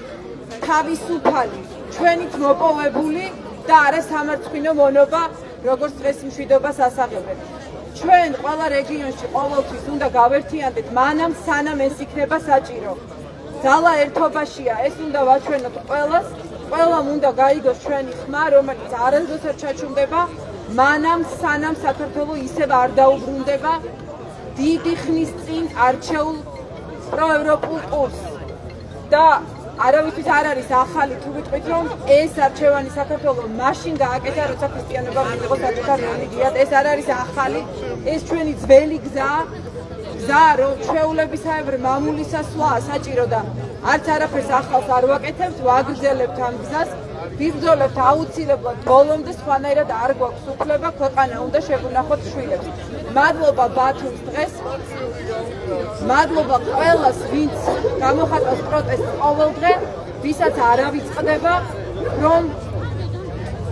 თავისუფალი ჩვენით მოპოვებული და არა სამარცხვინო მონობა როგორც დღეს მშვიდობას ასაღებენ ჩვენ ყველა რეგიონში ყოველთვის უნდა გავერთიანდეთ მანამ სანამ ეს იქნება საჭირო ძალა ერთობაშია ეს უნდა ვაჩვენოთ ყველას ყველამ უნდა გაიგოს ჩვენი ხმა რომელიც არასდროს ჩაჩუმდება მანამ სანამ საქართველოს ისევ არ დაუბრუნდება დიდი ხნის წინ არჩეულ პროევროპულ კურსს და არავისთვის არ არის ახალი თუ ვიტყვით რომ ეს არჩევანი საქართველოს მაშინ გააკეთა როცა ქრისტიანობა მიიღო საკუთარ რელიგიად ეს არ არის ახალი ეს ჩვენი ძველი გზა რომ ჩვეულებისაებრ მამულისასვლაა საჭირო და არც არაფერს ახალს არ ვაკეთებთ ვაგრძელებთ ამ გზას ვიბრძოლებთ აუცილებლად ბოლომდე სხვანაირად არ გვაქვს უფლება ქვეყანა უნდა შეგუნახოთ შვილებს მადლობა ბათუმს დღეს მადლობა ყველას ვინც გამოხატავს პროტესტს ყოველდღე ვისაც არ ავიწყდება რომ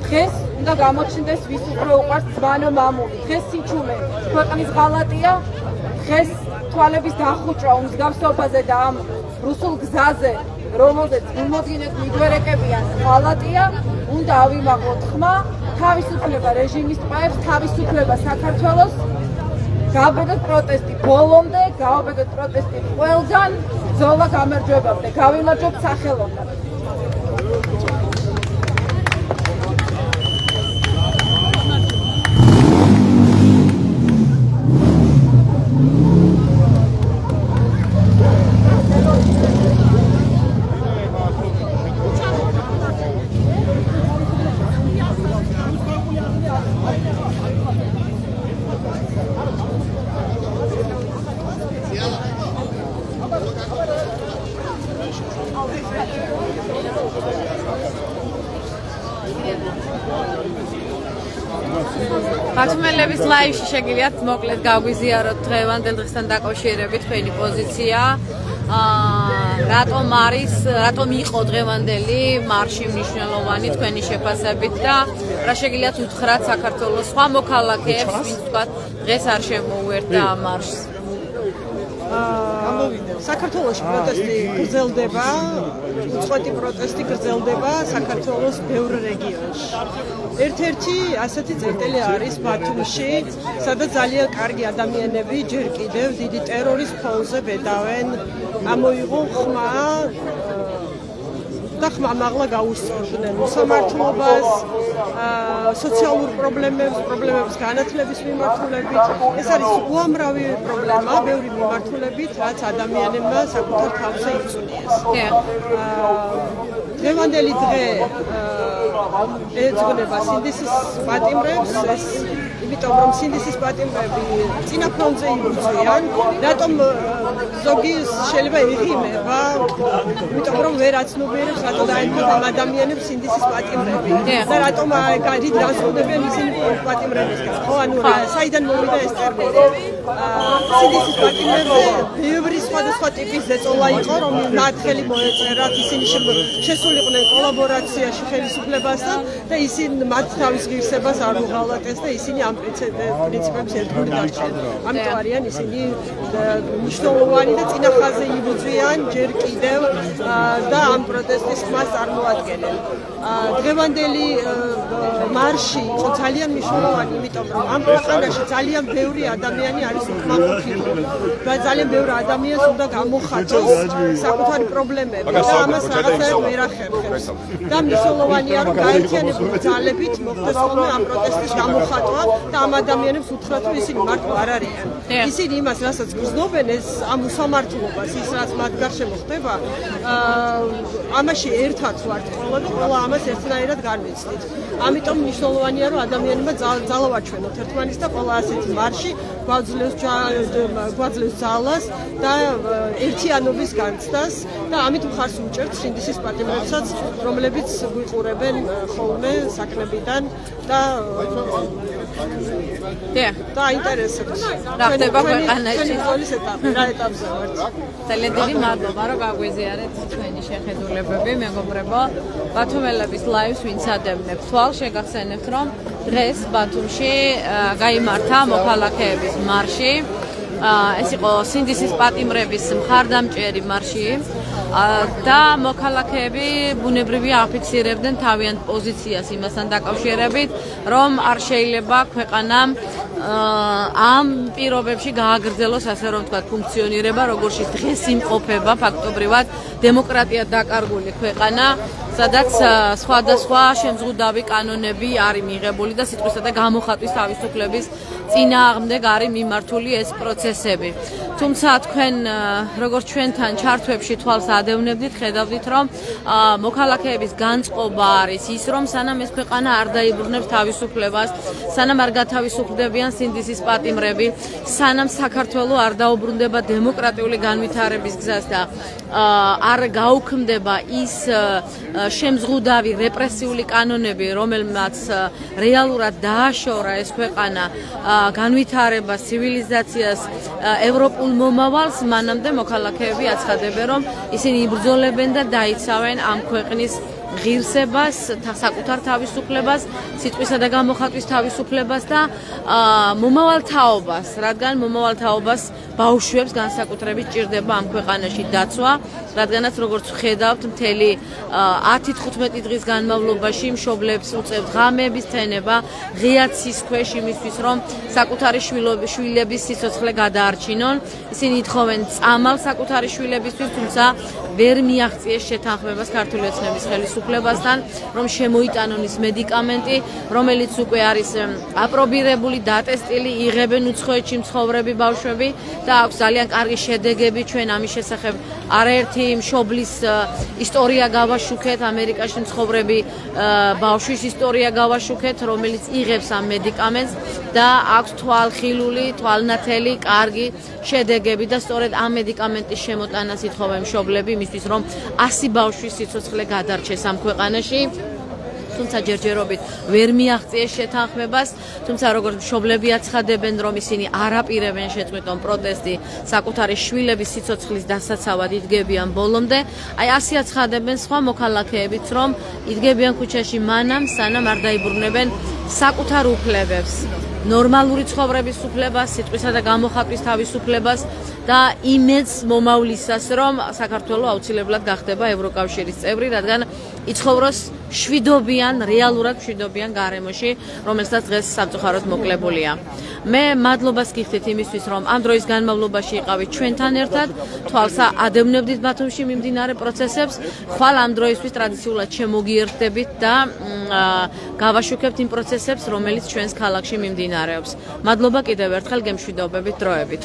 დღეს უნდა გამოჩნდეს ვის უფრო უყვარს ძმანო მამული დღეს სიჩუმე ქვეყნის ღალატია დღეს თვალების დახუჭვა უმსგავსობაზე და ამ რუსულ გზაზე რომელზეც მიმოდგინეთ მიგვერეკებიან ღალატია უნდა ავიმაღლოთ ხმა თავისუფლება რეჟიმის ტყვეებს თავისუფლება საქართველოს გავბედოთ პროტესტი ბოლომდე გავბედოთ პროტესტი ყველგან ბრძოლა გამარჯვებამდე გავიმარჯვებთ სახელოვნად ბათუმელების ლაივში შეგიძლიათ მოკლედ გავგვიზიაროთ დღევანდელ დღესთან დაკავშირებით თქვენი პოზიცია. რატომ იყო დღევანდელი მარში მნიშვნელოვანი თქვენი შეფასებით და რა შეგიძლიათ უთხრათ საქართველოს სხვა მოქალაქეებს, ვინც თქვათ დღეს არ შემოუერთდა ამ მარშს? საქართველოს პროტესტი გრძელდება, უწყვეტი პროტესტი გრძელდება საქართველოს ბევრ რეგიონში. ერთ-ერთი ასეთი წერტილი არის ბათუმში, სადაც ძალიან კარგი ადამიანები ჯერ კიდევ დიდი ტერორის ფონზე ბედავენ. ამოიღო ხმა და ხმამაღლა გაუსწორდნენ სამართლობას, სოციალურ პრობლემებს განათლების მიმართულებით. ეს არის უამრავი პრობლემა, ბევრი მიმართულებით, რაც ადამიანებმა საკუთარ თავზე იწვნიეს. დღევანდელი დღე ეძღვნება სინდისის პატიმრებს, იმიტომ რომ სინდისის პატიმრები წინა ფრონტზე იბრძვიან, რატომ ზოგი შეიძლება იღიმება, იმიტომ რომ ვერ აცნობიერებს რატომ დაემთხვა ამ ადამიანებს სინდისის პატიმრები და რატომ დიდ განსხვავდებიან ისინი პატიმრებისგან. ხო, ანუ საიდან მოვიდა ეს ტერმინი? სინდისის პატიმრებზე ბევრი სხვადასხვა ტიპის ზეწოლა იყო, რომ მათ ხელი მოეწერათ, ისინი შესულიყვნენ კოლაბორაციაში ხელისუფლებასთან და ისინი მათ თავის ღირსებას არ უღალატეს და ისინი ამ პრინციპებს ერთგული დარჩნენ. ამიტომ არიან ისინი მნიშვნელოვანი და წინა ხაზზე იბრძვიან ჯერ კიდევ და ამ პროტესტის ხმას წარმოადგენენ. დღევანდელი მარში იყო ძალიან მნიშვნელოვანი, იმიტომ რომ ამ ქვეყანაში ძალიან ბევრი ადამიანი არის უკმაყოფილო და ძალიან ბევრი ადამიანს უნდა გამოხატოს საკუთარი პრობლემები და ამას რაღაცა ვერ ახერხებს. და მნიშვნელოვანია რომ გაერთიანებული ძალებით მოხდეს ხოლმე ამ პროტესტის გამოხატვა და ამ ადამიანებს უთხრათ რომ ისინი მართლა არ არიან. ისინი იმას რასაც გრძნობენ ეს ამ უსამართლობას, ის რაც მათ გარშემო ხდება, ამაში ერთად ვართ ყველა და ყველა ამას ერთნაირად განვიცდით. ამიტომ მნიშვნელოვანია რომ ადამიანებმა ძალა ვაჩვენოთ ერთმანეთს და ყველა ასეთი მარში გვაძლევს ძალას და ერთიანობის განცდას და ამით მხარს უჭერთ სინდისის პატიმრებსაც, რომლებიც გვიყურებენ ხოლმე საქმებიდან და აინტერესებს. რა ხდება ქვეყანაში? რა ეტაპზე ვართ? ძალიან დიდი მადლობა რომ გაგვიზიარეთ თქვენი შეხედულებები, მეგობრებო. ბათუმელების ლაივს ვინც ადევნებს თვალს, შეგახსენებთ რომ დღეს ბათუმში გაიმართა მოქალაქეების მარში. ეს იყო სინდისის პატიმრების მხარდამჭერი მარში და მოქალაქეები ბუნებრივი აფიქსირებდნენ თავიანთ პოზიციას იმასთან დაკავშირებით, რომ არ შეიძლება ქვეყანამ ამ პირობებში გააგრძელოს, ასე რომ ვთქვათ, ფუნქციონირება, როგორშიც დღეს იმყოფება ფაქტობრივად დემოკრატია დაკარგული ქვეყანა, სადაც სხვადასხვა შემზღუდავი კანონები არის მიღებული და სიტყვისა და გამოხატვის თავისუფლების წინააღმდეგ არის მიმართული ეს პროცესები. თუმცა თქვენ როგორც ჩვენთან ჩართვებში თვალს ადევნებდით, ხედავდით რომ მოქალაქეების განწყობა არის ის, რომ სანამ ეს ქვეყანა არ დაიბრუნებს თავისუფლებას, სანამ არ გათავისუფლდებიან სინდისის პატიმრები, სანამ საქართველო არ დაუბრუნდება დემოკრატიული განვითარების გზას და არ გაუქმდება ის შემზღუდავი რეპრესიული კანონები, რომელმაც რეალურად დააშორა ეს ქვეყანა განვითარებას, ცივილიზაციას, ევროპულ მომავალს, მანამდე მოქალაქეები აცხადებენ, რომ ისინი იბრძოლებენ და დაიცავენ ამ ქვეყნის ღირსებას, საკუთარ თავისუფლებას, სიტყვისა და გამოხატვის თავისუფლებას და მომავალთაობას, რადგან მომავალთაობას ბავშვებს განსაკუთრებით ჭირდება ამ ქვეყანაში დაცვა, რადგანაც როგორც ხედავთ, მთელი 10-15 დღის განმავლობაში მშობლებს უწევთ ღამეების თენება, ღია ცის ქვეშ იმისთვის, რომ საკუთარი შვილების სიცოცხლე გადაარჩინონ. ისინი ითხოვენ წამალ საკუთარი შვილებისთვის, თუმცა ვერ მიაღწიეს შეთანხმებას ქართული ოცნების ხელისუფლებასთან, რომ შემოიტანონ ის მედიკამენტი, რომელიც უკვე არის აპრობირებული, დატესტილი, იღებენ უცხოეთში მცხოვრები ბავშვები და აქვს ძალიან კარგი შედეგები. ჩვენ ამის შესახებ არაერთი მშობლის ისტორია გავაშუქეთ, ამერიკაში მცხოვრები ბავშვის ისტორია გავაშუქეთ, რომელიც იღებს ამ მედიკამენტს და აქვს თვალხილული, თვალნათელი, კარგი შედეგები და სწორედ ამ მედიკამენტის შემოტანას ითხოვენ მშობლები, იმისთვის რომ 100 ბავშვის სიცოცხლე გადარჩეს ამ ქვეყანაში. თუმცა ჯერჯერობით ვერ მიაღწიეს შეთანხმებას, თუმცა როგორც მშობლები აცხადებენ, რომ ისინი არ აპირებენ შეწყვიტონ პროტესტი, საკუთარი შვილების სიცოცხლის დასაცავად იდგებიან ბოლომდე. აი ასე აცხადებენ სხვა მოქალაქეებიც, რომ იდგებიან ქუჩაში მანამ, სანამ არ დაიბრუნებენ საკუთარ უფლებებს. ნორმალური ცხოვრების უფლებას, სიტყვისა და გამოხატვის თავისუფლებას და იმედს მომავლისას, რომ საქართველო აუცილებლად გახდება ევროკავშირის წევრი, რადგან იცხოვროს მშვიდობიან, რეალურად მშვიდობიან გარემოში, რომელსაც დღეს სამწუხაროდ მოკლებულია. მე მადლობას გიხდით იმისთვის, რომ ამ დროის განმავლობაში იყავით ჩვენთან ერთად, თვალსა ადევნებდით ბათუმში მიმდინარე პროცესებს, ხვალ ამ დროისთვის ტრადიციულად შემოგიერთდებით და გავაშუქებთ იმ პროცესებს, რომელიც ჩვენს ქალაქში მიმდინარეობს. მადლობა კიდევ ერთხელ, გემშვიდობებით დროებით.